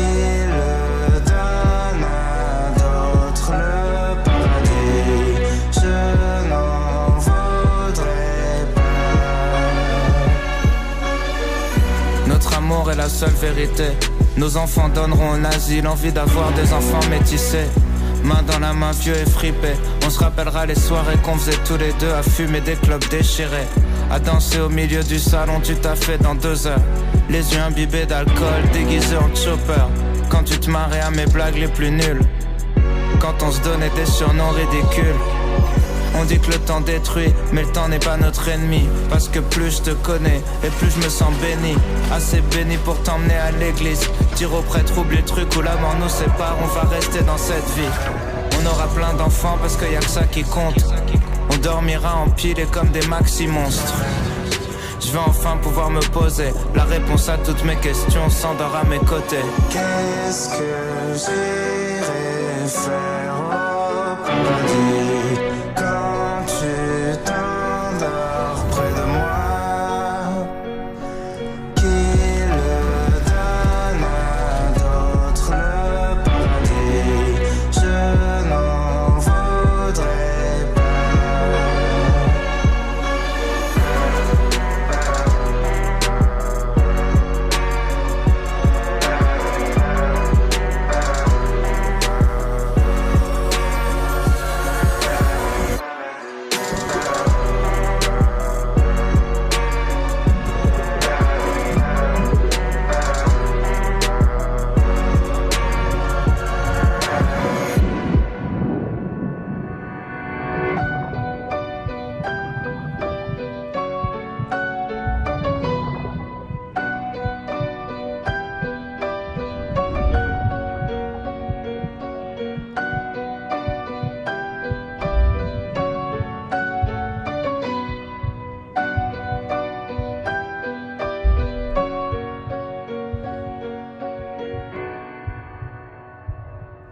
le donne à d'autres le paradis? Je n'en voudrais pas. Notre amour est la seule vérité. Nos enfants donneront un asile, envie d'avoir des enfants métissés. Main dans la main, vieux et fripés. On se rappellera les soirées qu'on faisait tous les deux à fumer des clopes déchirées. À danser au milieu du salon, tu t'as fait dans 2 heures. Les yeux imbibés d'alcool, déguisés en chopper. Quand tu te marrais à mes blagues les plus nulles. Quand on se donnait des surnoms ridicules. On dit que le temps détruit, mais le temps n'est pas notre ennemi. Parce que plus je te connais, et plus je me sens béni. Assez béni pour t'emmener à l'église. Dire au prêtre, oublie le truc où la mort nous sépare. On va rester dans cette vie. On aura plein d'enfants parce qu'il y a que ça qui compte. On dormira empilés comme des maxi-monstres. Je vais enfin pouvoir me poser la réponse à toutes mes questions s'endort à mes côtés. Qu'est-ce que j'irai faire au paradis quand tu t'endors près de moi? Qui le donne à d'autres le paradis? Je n'en voudrais pas.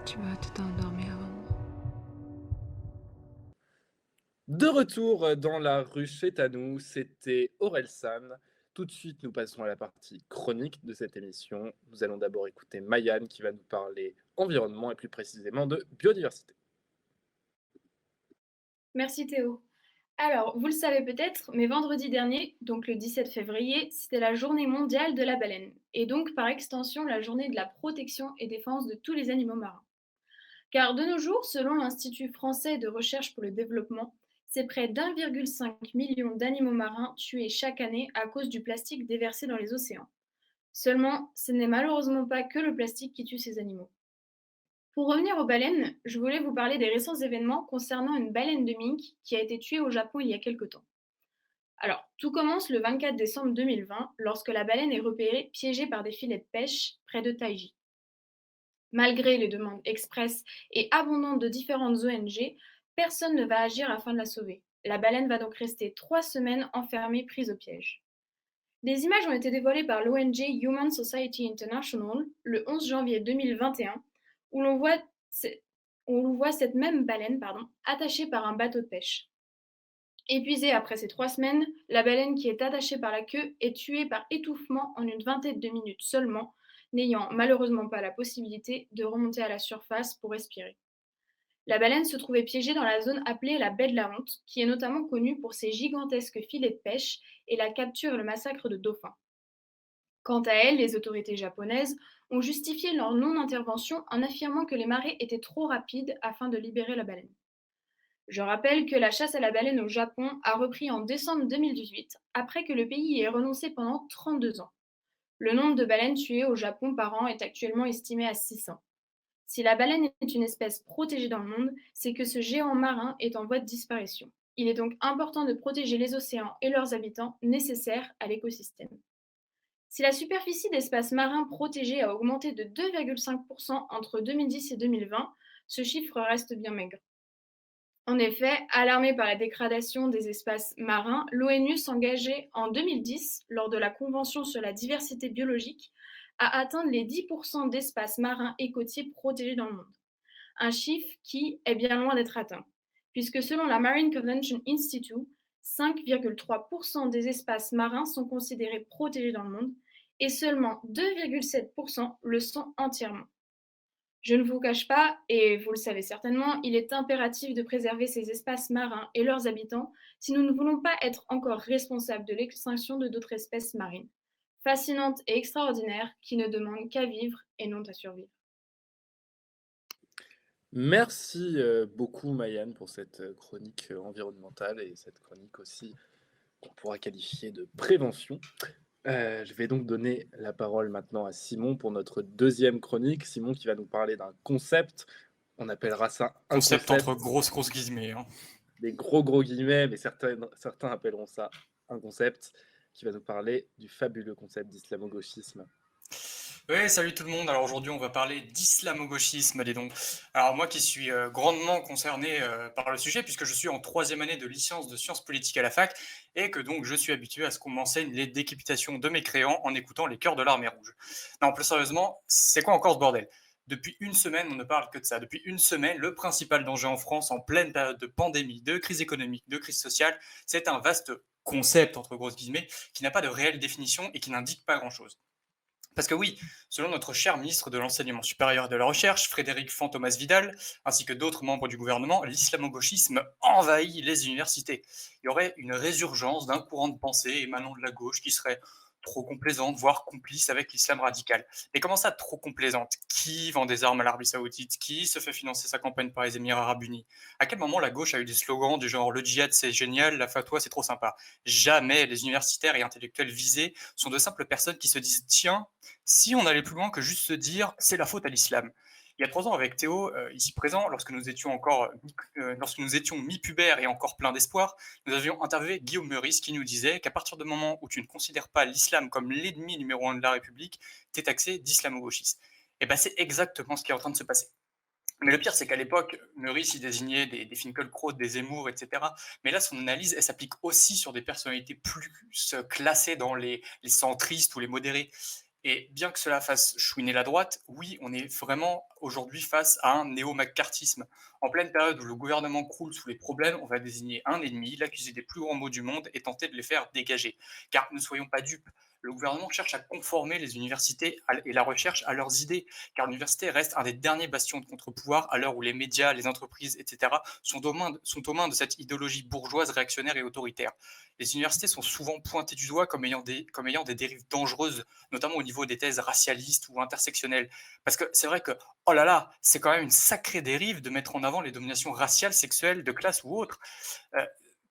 Tu vas t'endormir avant moi. De retour dans La Rue chez nous, c'était Orelsan. Tout de suite, nous passons à la partie chronique de cette émission. Nous allons d'abord écouter Mayan qui va nous parler environnement et plus précisément de biodiversité. Merci Théo. Alors, vous le savez peut-être, mais vendredi dernier, donc le 17 février, c'était la journée mondiale de la baleine, et donc par extension la journée de la protection et défense de tous les animaux marins. Car de nos jours, selon l'Institut français de recherche pour le développement, c'est près d'1,5 million d'animaux marins tués chaque année à cause du plastique déversé dans les océans. Seulement, ce n'est malheureusement pas que le plastique qui tue ces animaux. Pour revenir aux baleines, je voulais vous parler des récents événements concernant une baleine de mink qui a été tuée au Japon il y a quelque temps. Alors, tout commence le 24 décembre 2020, lorsque la baleine est repérée piégée par des filets de pêche près de Taiji. Malgré les demandes expresses et abondantes de différentes ONG, personne ne va agir afin de la sauver. La baleine va donc rester 3 semaines enfermée, prise au piège. Des images ont été dévoilées par l'ONG Human Society International le 11 janvier 2021, où l'on voit, cette même baleine attachée par un bateau de pêche. Épuisée après ces 3 semaines, la baleine qui est attachée par la queue est tuée par étouffement en une vingtaine de minutes seulement, n'ayant malheureusement pas la possibilité de remonter à la surface pour respirer. La baleine se trouvait piégée dans la zone appelée la baie de la Honte, qui est notamment connue pour ses gigantesques filets de pêche et la capture et le massacre de dauphins. Quant à elle, les autorités japonaises ont justifié leur non-intervention en affirmant que les marées étaient trop rapides afin de libérer la baleine. Je rappelle que la chasse à la baleine au Japon a repris en décembre 2018, après que le pays y ait renoncé pendant 32 ans. Le nombre de baleines tuées au Japon par an est actuellement estimé à 600. Si la baleine est une espèce protégée dans le monde, c'est que ce géant marin est en voie de disparition. Il est donc important de protéger les océans et leurs habitants nécessaires à l'écosystème. Si la superficie d'espaces marins protégés a augmenté de 2,5% entre 2010 et 2020, ce chiffre reste bien maigre. En effet, alarmée par la dégradation des espaces marins, l'ONU s'engageait en 2010, lors de la Convention sur la diversité biologique, à atteindre les 10% d'espaces marins et côtiers protégés dans le monde. Un chiffre qui est bien loin d'être atteint, puisque selon la Marine Convention Institute, 5,3% des espaces marins sont considérés protégés dans le monde et seulement 2,7% le sont entièrement. Je ne vous cache pas, et vous le savez certainement, il est impératif de préserver ces espaces marins et leurs habitants si nous ne voulons pas être encore responsables de l'extinction de d'autres espèces marines, fascinantes et extraordinaires, qui ne demandent qu'à vivre et non à survivre. Merci beaucoup, Maïane, pour cette chronique environnementale et cette chronique aussi qu'on pourra qualifier de prévention. Je vais donc donner la parole maintenant à Simon pour notre deuxième chronique. Simon qui va nous parler d'un concept. On appellera ça un Concept concept. entre grosses guillemets. Hein. Des gros guillemets, mais certains appelleront ça un concept, qui va nous parler du fabuleux concept d'islamo-gauchisme. Oui, salut tout le monde. Alors aujourd'hui, on va parler d'islamo-gauchisme, dis donc. Alors moi qui suis grandement concerné par le sujet, puisque je suis en 3e année de licence de sciences politiques à la fac, et que donc je suis habitué à ce qu'on m'enseigne les décapitations de mes créants en écoutant les chœurs de l'armée rouge. Non, plus sérieusement, c'est quoi encore ce bordel ? Depuis une semaine, on ne parle que de ça. Depuis une semaine, le principal danger en France, en pleine période de pandémie, de crise économique, de crise sociale, c'est un vaste concept, entre grosses guillemets, qui n'a pas de réelle définition et qui n'indique pas grand-chose. Parce que oui, selon notre cher ministre de l'Enseignement supérieur et de la Recherche, Frédéric Fantomas-Vidal, ainsi que d'autres membres du gouvernement, l'islamo-gauchisme envahit les universités. Il y aurait une résurgence d'un courant de pensée émanant de la gauche qui serait trop complaisante, voire complice avec l'islam radical. Mais comment ça, trop complaisante ? Qui vend des armes à l'Arabie Saoudite ? Qui se fait financer sa campagne par les Émirats Arabes Unis ? À quel moment la gauche a eu des slogans du genre « le djihad c'est génial, la fatwa c'est trop sympa ». Jamais les universitaires et intellectuels visés sont de simples personnes qui se disent « tiens, si on allait plus loin que juste se dire c'est la faute à l'islam ». Il y a 3 ans, avec Théo, ici présent, lorsque nous étions mi-pubères et encore plein d'espoir, nous avions interviewé Guillaume Meurice qui nous disait qu'à partir du moment où tu ne considères pas l'islam comme l'ennemi numéro 1 de la République, tu es taxé d'islamo-gauchiste. Et bien c'est exactement ce qui est en train de se passer. Mais le pire, c'est qu'à l'époque, Meurice, il désignait des Finkielkraut, des Zemmour, etc. Mais là, son analyse, elle s'applique aussi sur des personnalités plus classées dans les centristes ou les modérés. Et bien que cela fasse chouiner la droite, oui, on est vraiment aujourd'hui face à un néo-maccarthisme. En pleine période où le gouvernement croule sous les problèmes, on va désigner un ennemi, l'accuser des plus grands maux du monde et tenter de les faire dégager. Car ne soyons pas dupes, le gouvernement cherche à conformer les universités et la recherche à leurs idées, car l'université reste un des derniers bastions de contre-pouvoir à l'heure où les médias, les entreprises, etc. sont aux mains de cette idéologie bourgeoise, réactionnaire et autoritaire. Les universités sont souvent pointées du doigt comme ayant des dérives dangereuses, notamment au niveau des thèses racialistes ou intersectionnelles. Parce que c'est vrai que, oh là là, c'est quand même une sacrée dérive de mettre en avant les dominations raciales, sexuelles, de classe ou autres.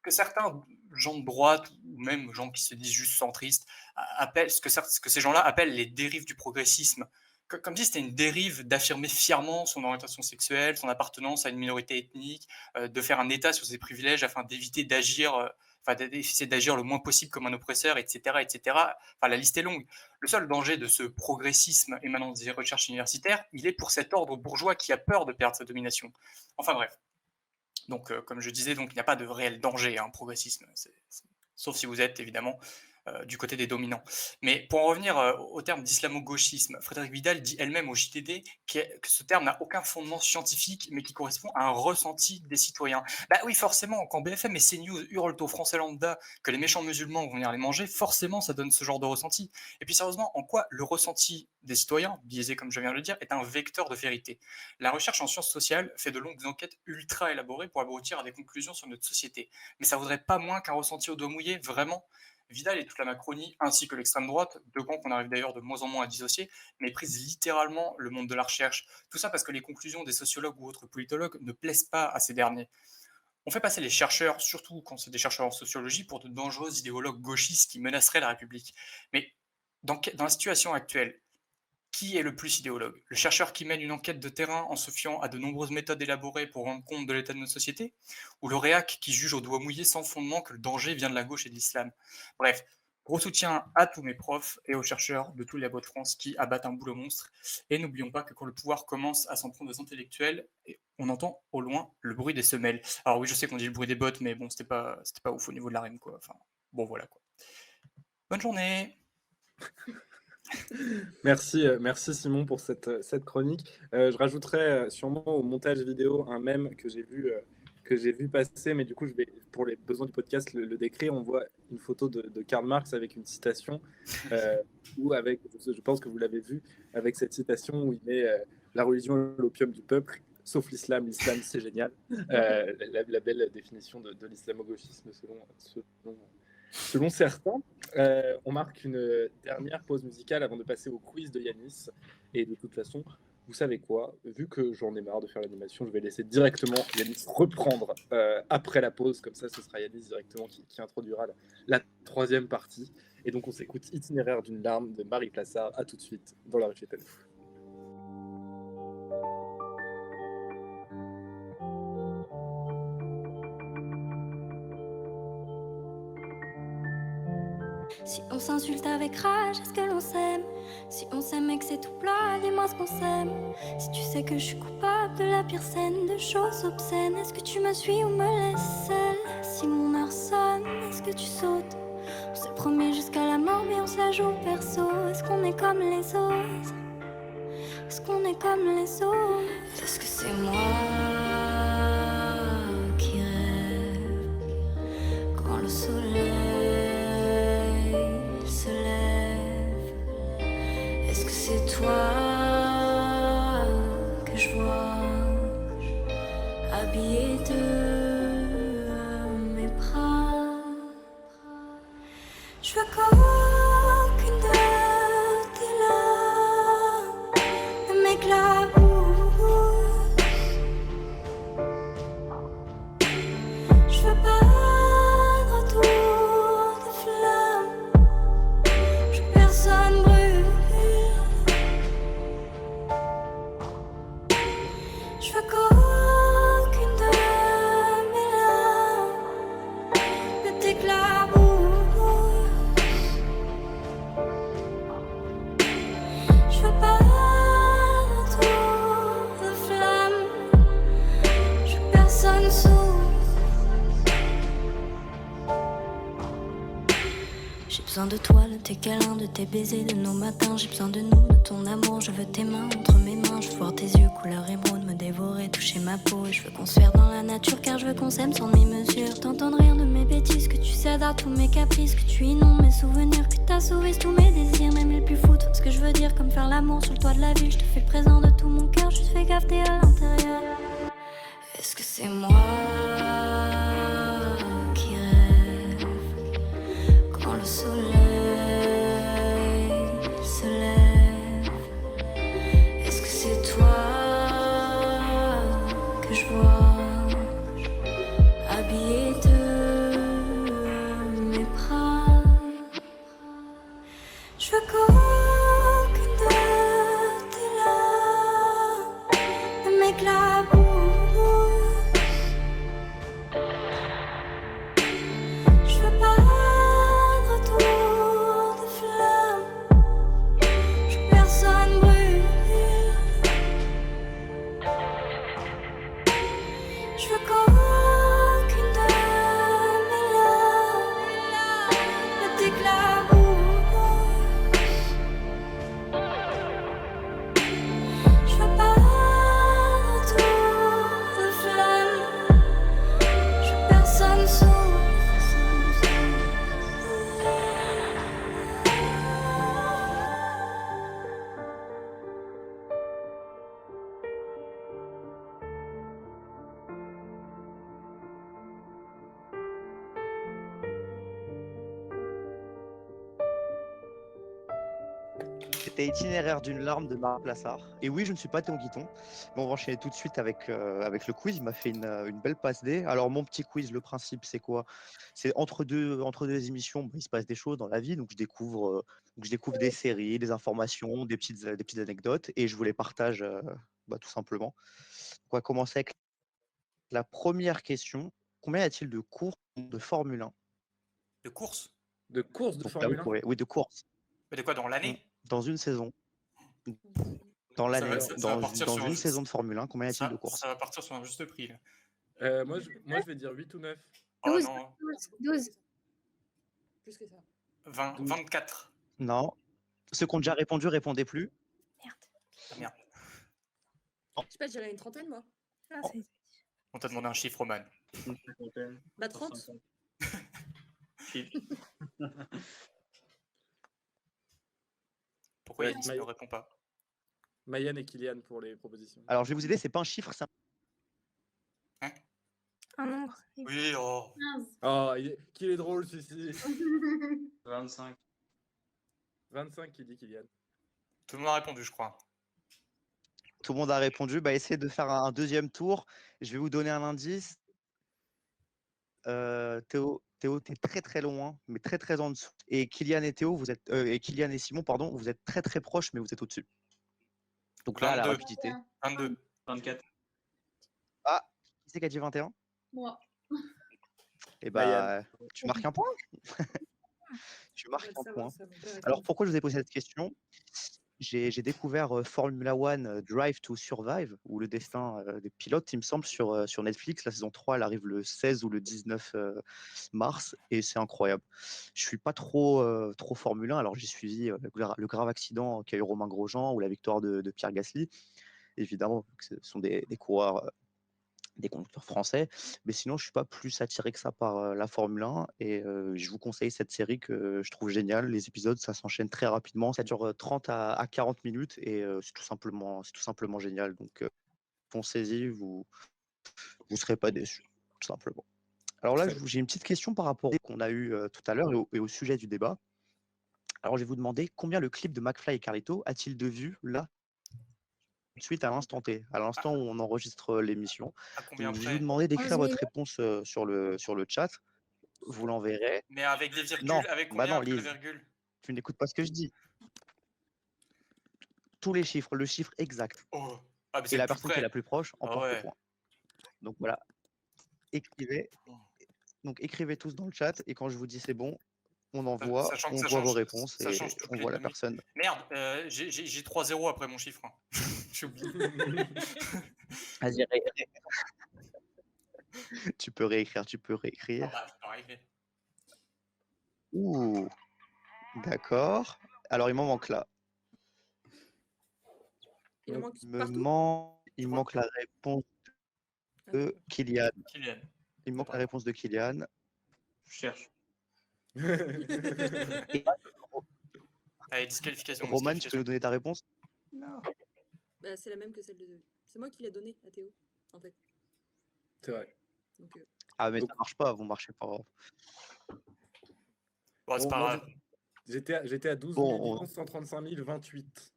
Que certains gens de droite, ou même gens qui se disent juste centristes, appellent ce que ces gens-là appellent les dérives du progressisme. Comme dit, c'était une dérive d'affirmer fièrement son orientation sexuelle, son appartenance à une minorité ethnique, de faire un état sur ses privilèges afin d'éviter d'agir le moins possible comme un oppresseur, etc., etc. Enfin, la liste est longue. Le seul danger de ce progressisme émanant des recherches universitaires, il est pour cet ordre bourgeois qui a peur de perdre sa domination. Enfin bref. Donc, comme je disais, donc, il n'y a pas de réel danger, hein, progressisme, sauf si vous êtes évidemment du côté des dominants. Mais pour en revenir au terme d'islamo-gauchisme, Frédérique Vidal dit elle-même au JTD que ce terme n'a aucun fondement scientifique, mais qui correspond à un ressenti des citoyens. Bah oui, forcément, quand BFM et CNews hurlent aux Français lambda que les méchants musulmans vont venir les manger, forcément, ça donne ce genre de ressenti. Et puis sérieusement, en quoi le ressenti des citoyens, biaisé comme je viens de le dire, est un vecteur de vérité? La recherche en sciences sociales fait de longues enquêtes ultra élaborées pour aboutir à des conclusions sur notre société. Mais ça vaudrait pas moins qu'un ressenti au doigt mouillé, vraiment. Vidal et toute la Macronie, ainsi que l'extrême droite, deux camps qu'on arrive d'ailleurs de moins en moins à dissocier, méprisent littéralement le monde de la recherche. Tout ça parce que les conclusions des sociologues ou autres politologues ne plaisent pas à ces derniers. On fait passer les chercheurs, surtout quand c'est des chercheurs en sociologie, pour de dangereux idéologues gauchistes qui menaceraient la République. Mais dans la situation actuelle, qui est le plus idéologue? Le chercheur qui mène une enquête de terrain en se fiant à de nombreuses méthodes élaborées pour rendre compte de l'état de notre société? Ou le réac qui juge au doigt mouillé sans fondement que le danger vient de la gauche et de l'islam? Bref, gros soutien à tous mes profs et aux chercheurs de tous les labos de France qui abattent un boulot monstre. Et n'oublions pas que quand le pouvoir commence à s'en prendre aux intellectuels, on entend au loin le bruit des semelles. Alors oui, je sais qu'on dit le bruit des bottes, mais bon, c'était pas ouf au niveau de la rime, quoi. Enfin, bon, voilà, quoi. Bonne journée. Merci Simon pour cette chronique. Je rajouterai sûrement au montage vidéo un mème que j'ai vu passer, mais du coup, pour les besoins du podcast, le décrire. On voit une photo de Karl Marx avec une citation, ou avec, je pense que vous l'avez vu, avec cette citation où il met la religion est l'opium du peuple, sauf l'islam. L'islam, c'est génial. La belle définition de l'islamo-gauchisme selon certains. On marque une dernière pause musicale avant de passer au quiz de Yanis. Et de toute façon, vous savez quoi? Vu que j'en ai marre de faire l'animation, je vais laisser directement Yanis reprendre après la pause. Comme ça, ce sera Yanis directement qui introduira la troisième partie. Et donc, on s'écoute Itinéraire d'une larme de Marie Plassard. À tout de suite dans La Rue chez Tanou. Si on s'insulte avec rage, est-ce que l'on s'aime? Si on s'aime et que c'est tout plat, dis-moi ce qu'on s'aime. Si tu sais que je suis coupable de la pire scène, de choses obscènes, est-ce que tu me suis ou me laisses seule? Si mon heure sonne, est-ce que tu sautes? On s'est promis jusqu'à la mort mais on se la joue perso. Est-ce qu'on est comme les autres? Est-ce qu'on est comme les autres? Est-ce que c'est moi qui rêve quand le soleil se lève? Est-ce que c'est toi que je vois habillé de mes bras? Je veux qu'aucune de tes larmes ne m'éclabousse. Je veux pas de retour de flamme. Je veux personne brûle. Je veux qu'aucune de mes larmes ne t'éclabousse. Je veux pas de retour de flamme. Je veux personne sous. J'ai besoin de toi, de tes câlins, de tes baisers, de nos matins. J'ai besoin de nous, de ton amour. Je veux tes mains entre mes mains. Je veux voir tes yeux couleur émeraude me dévorer, toucher ma peau. Et je veux qu'on se perde dans la nature car je veux qu'on s'aime sans demi-mesure. T'entendre rire de mes bêtises, que tu cèdes à tous mes caprices, que tu inondes mes souvenirs, que t'assouvisses tous mes désirs, même les plus fous. Tout ce que je veux dire, comme faire l'amour sur le toit de la ville. Je te fais le présent de tout mon cœur, je te fais capter à l'intérieur. Est-ce que c'est moi qui rêve quand le soleil se lève? Est-ce que c'est toi que je vois habillé de mes bras? Je veux qu'aucune de tes larmes ne m'éclabousse. Je veux pas de retour de flamme. Je veux personne brûle. Je veux qu'on C'était Itinéraire d'une larme de Marc Plassard. Et oui, je ne suis pas Théo Guiton. Mais on va enchaîner tout de suite avec le quiz. Il m'a fait une belle passe D. Alors, mon petit quiz, le principe, c'est quoi? C'est entre deux émissions, il se passe des choses dans la vie. Donc, je découvre des séries, des informations, des petites anecdotes. Et je vous les partage tout simplement. On va commencer avec la première question. Combien y a-t-il de courses de Formule 1? De course? De course de Donc là, Formule vous 1? pourrez- Oui, de course. Mais de quoi, dans l'année? Dans une saison. Dans Ça l'année. va- ça va Dans partir dans sur un une juste- saison de Formule 1, combien y a-t-il de Ça, courses? ça va partir sur un juste prix, là. Moi, je vais dire 8 ou 9. Oh 12, non, 12. Plus que ça. 24. Non. Ceux qui ont déjà répondu, répondez plus. Ah, merde. Je sais pas, je dirais une trentaine, moi. Ah, Oh. On t'a demandé un chiffre, Roman. Bah 30. Pourquoi Ouais, Yanis Maë- ne répond pas? Mayenne et Kylian pour les propositions. Alors, je vais vous aider, c'est pas un chiffre, c'est Un nombre. Oui, oh. 15. Oh, qu'il est drôle celui-ci. 25. 25 qui dit Kylian. Tout le monde a répondu, je crois. Tout le monde a répondu. Essayez de faire un deuxième tour. Je vais vous donner un indice. Théo, t'es très très loin, mais très très en dessous. Et Kylian et Théo, Kylian et Simon, pardon, vous êtes très très proches, mais vous êtes au-dessus. Donc là, à la 22. rapidité. 22. 24. Ah, qui c'est qui a dit 21? Moi. Eh Mayenne. tu marques un point. Tu marques un Ça va, point. ça va, ça va. Alors, pourquoi je vous ai posé cette question? J'ai découvert Formula One Drive to Survive, ou le destin des pilotes, il me semble, sur Netflix. La saison 3, elle arrive le 16 ou le 19 mars, et c'est incroyable. Je suis pas trop Formule 1, alors j'ai suivi le grave accident qu'a eu Romain Grosjean ou la victoire de Pierre Gasly. Évidemment, ce sont des coureurs, des conducteurs français, mais sinon je suis pas plus attiré que ça par la Formule 1, et je vous conseille cette série que je trouve géniale. Les épisodes, ça s'enchaîne très rapidement, ça dure 30 à 40 minutes, et c'est tout simplement génial. Donc foncez-y, vous serez pas déçus, tout simplement. Alors là, j'ai une petite question par rapport au qu'on a eu tout à l'heure et au sujet du débat. Alors je vais vous demander combien le clip de McFly et Carlito a-t-il de vues là suite à l'instant T, à l'instant où on enregistre l'émission. À combien Donc, je vais près? vous demander d'écrire 11 votre 000. réponse sur le chat. Vous l'enverrez. Mais avec des virgules, Non, avec bah combien non, après les Lise, virgules? tu n'écoutes pas ce que je dis. Tous les chiffres, le chiffre exact. Oh. Ah, mais Et c'est la le plus personne qui est près. la plus proche Ah emporte ouais. le point. Donc voilà, écrivez. Donc écrivez tous dans le chat, et quand je vous dis c'est bon, on envoie, Sachant que on ça voit vos change, réponses ça et change toutes on les voit la demi. personne. Merde, j'ai 3-0 après mon chiffre. Hein. J'ai oublié. Vas-y, tu peux réécrire, tu peux Ah réécrire. bah, c'est pareil. Ouh, d'accord. Alors il m'en manque là. Il en manque Il me partout. il manque la réponse de Kylian. Kylian. Il me manque la réponse de Kylian. Je cherche. Allez, disqualification. Roman, tu peux nous donner ta réponse? Bah, c'est la même que celle de. C'est moi qui l'ai donnée à Théo, en fait. C'est vrai. Donc, Ah mais ça marche pas, vous marchez pas. Bon, c'est Bon, pas moi, grave. j'étais à 12 Bon, 135 028.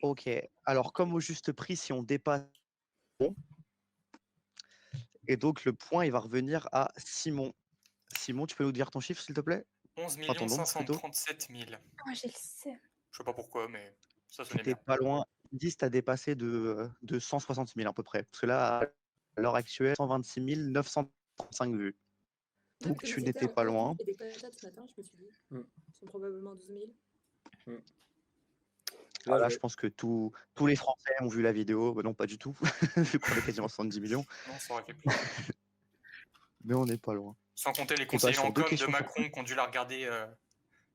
Ok, alors comme au juste prix, si on dépasse, bon. Et donc le point, il va revenir à Simon. Simon, tu peux nous dire ton chiffre, s'il te plaît? 11 Enfin, ton nombre, plutôt. 537 000. Oh, j'ai le seum. Je sais pas pourquoi, mais ça sonnait T'es bien. pas loin. 10, t'as dépassé de 160 000 à peu près. Parce que là, à l'heure actuelle, 126 935 vues. Donc tu n'étais pas loin. J'ai des patates ce matin, je me suis dit. Mm. Ils sont probablement 12 000. Voilà, je pense que tous les Français ont vu la vidéo. Non, pas du tout, vu qu'on est quasiment 70 millions. Non, ça aurait fait plus. Mais on n'est pas loin. Sans compter les Et bah, conseillers sur en deux com de questions sur Macron qui ont dû la regarder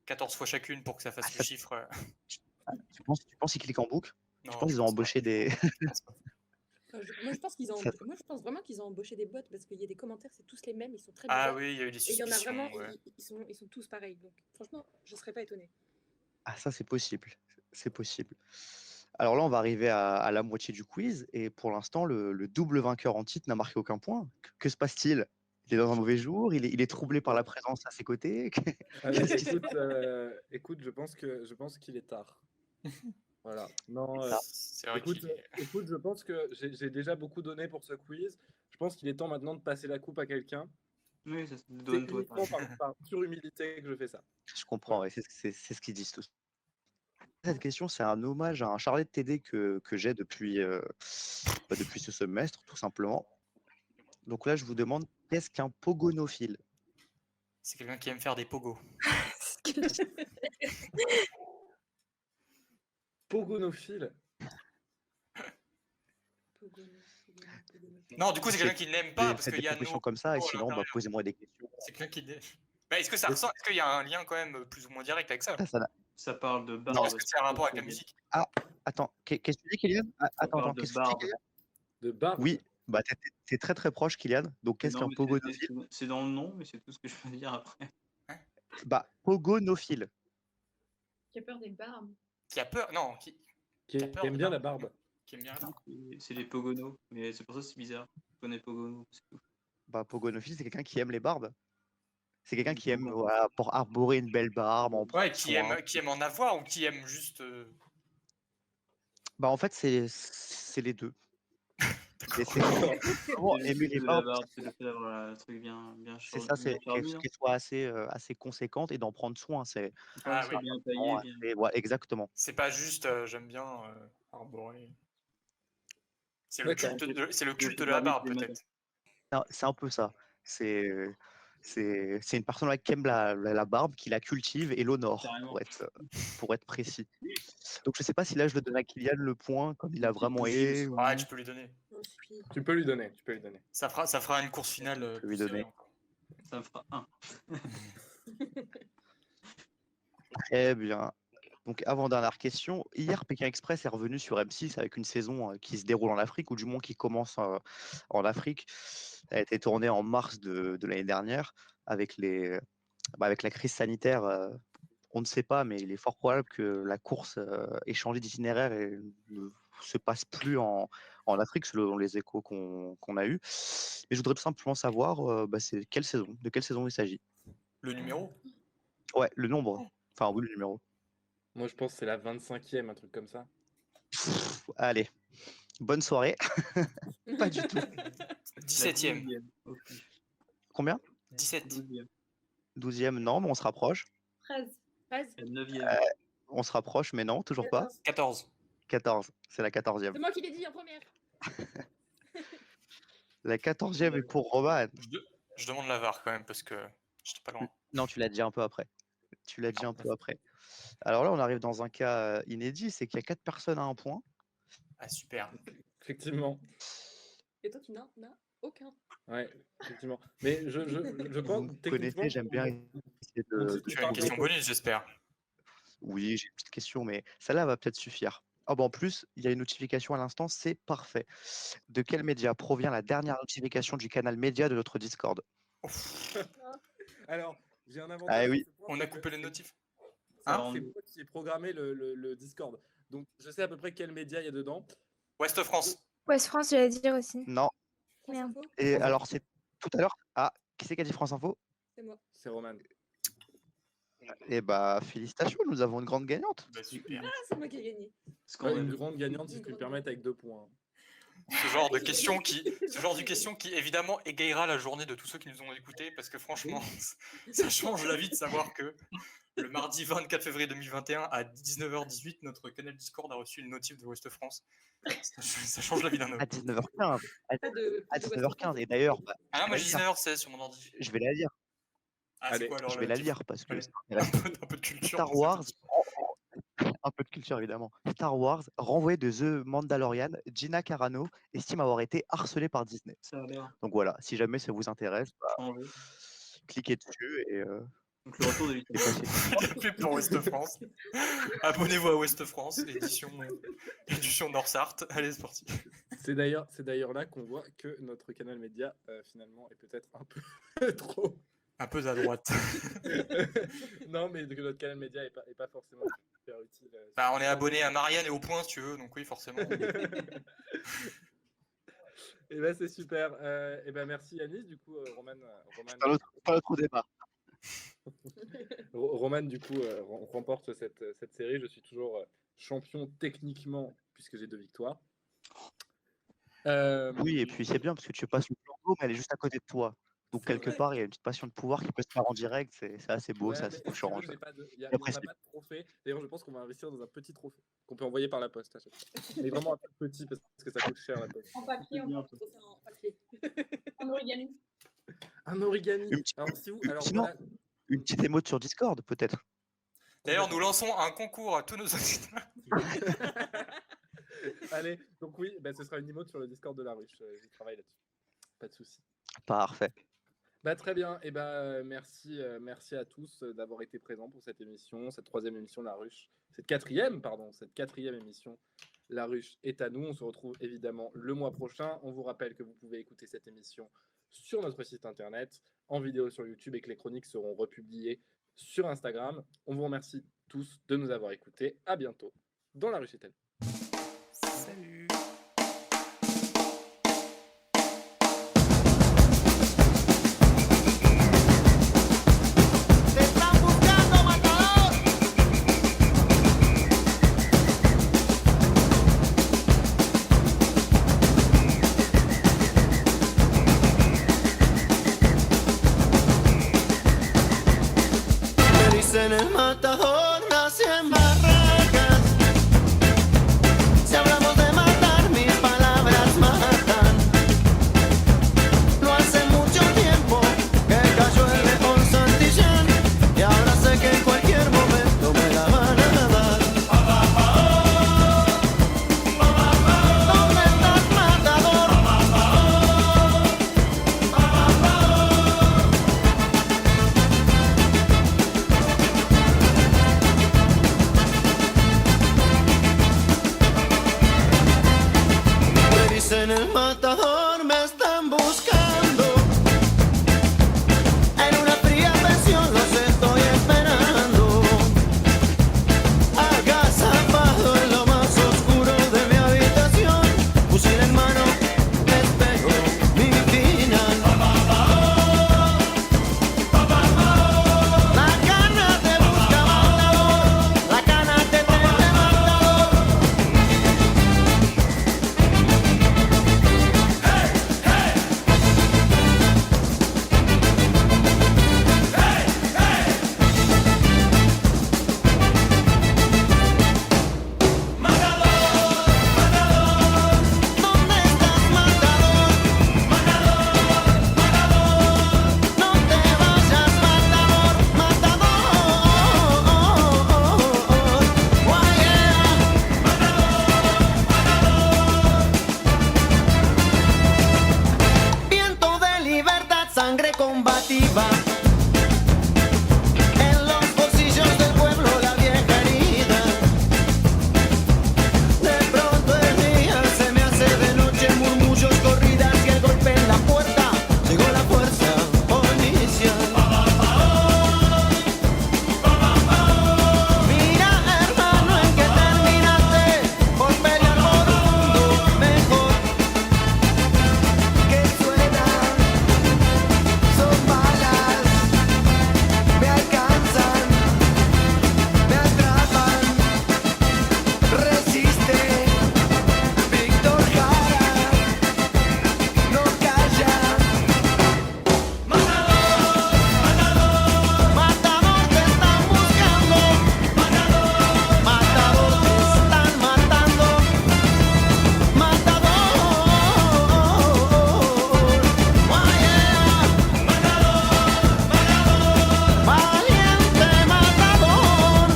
14 fois chacune pour que ça fasse le chiffre. Tu penses qu'ils cliquent en boucle? Non, Tu penses je qu'ils ont pense embauché des. Moi, je pense qu'ils ont. Ça- Moi, je pense vraiment qu'ils ont embauché des bots parce qu'il y a des commentaires, c'est tous les mêmes, ils sont très Ah bizarres. oui, il y a eu des Et il y en a suspicions. vraiment, Ouais. ils sont tous pareils. Donc, franchement, je serais pas étonnée. Ah, ça, c'est possible. C'est possible. Alors là, on va arriver à la moitié du quiz. Et pour l'instant, le double vainqueur en titre n'a marqué aucun point. Que se passe-t-il? Il est dans un mauvais jour? Il est troublé par la présence à ses côtés? Qu'est-ce qui se Écoute, je pense qu'il est tard. Voilà. Non, C'est vrai écoute, qu'il est- écoute, je pense que j'ai déjà beaucoup donné pour ce quiz. Je pense qu'il est temps maintenant de passer la coupe à quelqu'un. Oui, ça se C'est donne toi. uniquement par pure humilité que je fais ça. Je comprends, Voilà. ouais, c'est ce qu'ils disent tous. Cette question, c'est un hommage à un chargé de TD que j'ai depuis ce semestre, tout simplement. Donc là, je vous demande, qu'est-ce qu'un pogonophile? C'est quelqu'un qui aime faire des pogos. Pogonophile. Non, du coup, c'est quelqu'un qui n'aime pas parce Faites qu'il des y a propositions nos comme ça, et pogos à sinon, l'intérieur. posez-moi des questions. C'est quelqu'un qui. Bah, est-ce que ça ressent? Est-ce qu'il y a un lien quand même plus ou moins direct avec ça? Ça parle de Non, barbe. est-ce que c'est un rapport avec la musique? Ah, attends, qu'est-ce que tu dis, Kylian? Attends, parle de qu'est-ce que tu dis, barbe. Kylian? De barbe? Oui, bah t'es très très proche, Kylian. Donc qu'est-ce Non, qu'un mais pogonophile? c'est dans le nom, mais c'est tout ce que je peux dire après. Bah, pogonophile. Qui a peur des barbes. Qui a peur? Non, Qui a peur aime des bien la barbes. barbe. Qui aime bien la barbe. C'est les pogonos, mais c'est pour ça que c'est bizarre. Je connais pogono, c'est tout. Bah, pogonophile, c'est quelqu'un qui aime les barbes. C'est quelqu'un qui aime, voilà, pour arborer une belle barbe, en prendre Ouais, qui soin. aime en avoir ou qui aime juste. Bah, en fait, c'est les deux. Et c'est D'accord. vraiment C'est aimer le les fait barbes. d'avoir- c'est le fait d'avoir un truc bien C'est ça, c'est qu'elle soit assez conséquente et d'en prendre soin. C'est Ah oui. bien taillé, vraiment bien. assez- ouais, exactement. C'est pas juste j'aime bien arborer. C'est le D'accord. culte de la barbe, peut-être. Non, c'est un peu ça. C'est une personne qui aime la barbe, qui la cultive et l'honore, Carrément. pour être précis. Donc je sais pas si là je le donne à Kylian le point, comme il a vraiment aidé. ou- Ah, tu peux lui donner. Tu peux lui donner, tu peux lui donner. Ça fera une course finale. Je peux plus lui serrée donner. encore. Ça me fera un. Très bien. Donc avant-dernière question. Hier, Pékin Express est revenu sur M6 avec une saison qui se déroule en Afrique, ou du moins qui commence en Afrique. Elle a été tournée en mars de l'année dernière avec avec la crise sanitaire. On ne sait pas, mais il est fort probable que la course ait changé d'itinéraire et ne se passe plus en Afrique, selon les échos qu'on a eus. Mais je voudrais tout simplement savoir, c'est de quelle saison il s'agit. Le numéro? Ouais, le nombre. Enfin, oui, le numéro. Moi, je pense que c'est la 25e, un truc comme ça. Allez, bonne soirée. Pas du tout. 17e. Combien? 17. 12e, non, mais on se rapproche. 13. 9e. On se rapproche, mais non, toujours pas. 14. 14, c'est la 14e. C'est moi qui l'ai dit en première. La 14e est pour Roman. Je demande la VAR quand même parce que j'étais pas loin. Non, tu l'as dit un peu après. Alors là, on arrive dans un cas inédit, c'est qu'il y a 4 personnes à un point. Ah, super. Effectivement. Et toi, tu n'en as aucun. Ouais, effectivement. Mais je pense Vous me connaissez, j'aime bien essayer de... Tu as une question bonus, j'espère. Oui, j'ai une petite question, mais celle-là va peut-être suffire. Ah bah en plus, il y a une notification à l'instant, c'est parfait. De quel média provient la dernière notification du canal média de notre Discord? Alors, j'ai un avantage. Ah oui. sur ce point, On a c'est que coupé les notifs. c'est moi qui ai programmé le Discord. Donc, je sais à peu près quel média il y a dedans. Ouest France. Ouest France, j'allais dire aussi. Non. Merde. Et alors, c'est tout à l'heure. Ah, qui c'est qui a dit France Info? C'est moi. C'est Roman. Eh bah, félicitations, nous avons une grande gagnante. Bah, super. Ah, c'est moi qui ai gagné. Ouais, une grande gagnante, si je puis me permettre, avec 2 points. Ce genre de question qui évidemment égayera la journée de tous ceux qui nous ont écoutés parce que franchement, ça change la vie de savoir que le mardi 24 février 2021 à 19h18, notre canal Discord a reçu une notif de Ouest France. Ça change la vie d'un homme. À 19h15. À 19h15. Et d'ailleurs, bah, Ah non, moi j'ai je vais la lire. 19h16 sur mon ordi. Je vais la lire. Ah, c'est quoi alors Je le vais la notif? lire parce que Allez. Un peu de culture. Star Wars, un peu de culture évidemment. Star Wars, renvoyé de The Mandalorian, Gina Carano estime avoir été harcelée par Disney. Ça a l'air Donc voilà, si jamais ça vous intéresse, bah, changé. cliquez dessus et Donc le retour de et passez. La pub pour Ouest France. Abonnez-vous à Ouest France, édition Nord-Sarthe. Allez, c'est parti. C'est d'ailleurs là qu'on voit que notre canal média, finalement, est peut-être un peu trop... Un peu à droite. Non, mais que notre canal média est pas forcément super utile. Bah, on est abonné à Marianne et au Point, si tu veux, donc oui, forcément. Et ben c'est super. Et ben merci Yanis, du coup, Roman. Pas l'autre débat. Roman, du coup, remporte cette série. Je suis toujours champion techniquement, puisque j'ai 2 victoires. Oui, et puis c'est bien parce que tu passes le flambeau, mais elle est juste à côté de toi. Donc C'est quelque vrai. part, il y a une petite passion de pouvoir qui peut se faire en direct. C'est assez beau, Ouais, c'est mais assez si tu veux, touchant. j'ai pas de... J'apprécie. on n'a pas de trophée. D'ailleurs, je pense qu'on va investir dans un petit trophée qu'on peut envoyer par la poste à chaque fois. Mais vraiment un peu petit parce que ça coûte cher la poste. En papier, on peut faire en papier. En origami. Un origami. Une petite- Alors, si vous... une- Alors, sinon, voilà. une petite émote sur Discord, peut-être. D'ailleurs, nous lançons un concours à tous nos auditeurs. Allez, donc oui, bah, ce sera une emote sur le Discord de la ruche. Je travaille là-dessus. Pas de souci. Parfait. Bah, très bien. Et merci à tous d'avoir été présents pour cette émission, cette 3e émission de La Ruche. Cette quatrième émission La Ruche est à nous. On se retrouve évidemment le mois prochain. On vous rappelle que vous pouvez écouter cette émission sur notre site internet, en vidéo sur YouTube et que les chroniques seront republiées sur Instagram. On vous remercie tous de nous avoir écoutés. À bientôt dans La Ruche est à nous. Salut. Me dicen el matador, nací en Barracas. Si hablamos de matar, mis palabras matan. No hace mucho tiempo que cayó el león Santillán, y ahora sé que en cualquier momento me la van a dar. ¿Dónde estás, matador? Me dicen el matador, me están buscando. En una fría pensión los estoy esperando. Agazapado en lo más oscuro de mi habitación, fusil en mano, espero mi final. La cana te busca, matador. La cana te teme, matador. ¿Dónde estás, matador? No te vayas, matador, matador. Viento de libertad, sangre combativa. En los bolsillos del pueblo la vieja herida. De pronto el día se me hace de noche, murmullos, corridas y el golpe en la puerta. Llegó la fuerza policial. Mira, hermano, en que terminaste por pelear por un mundo mejor. Que suenan, son balas, me alcanzan, me atrapan. Resiste, Víctor Jara, no calla. Matador, te están buscando. Matador, te están matando. Matador, valiente matador.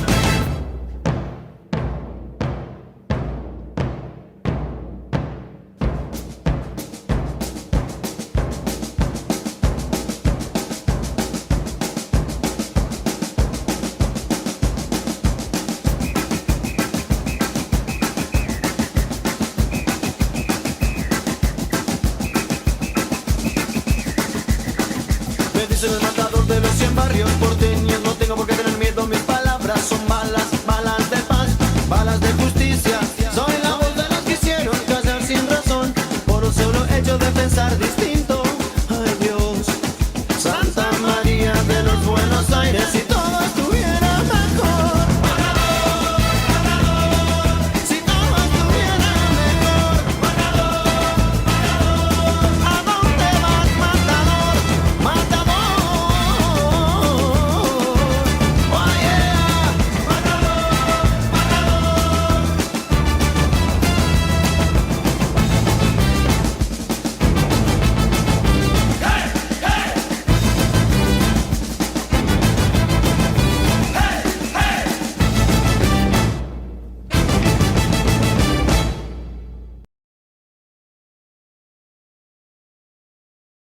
Me dicen el matador de los 100 barrios.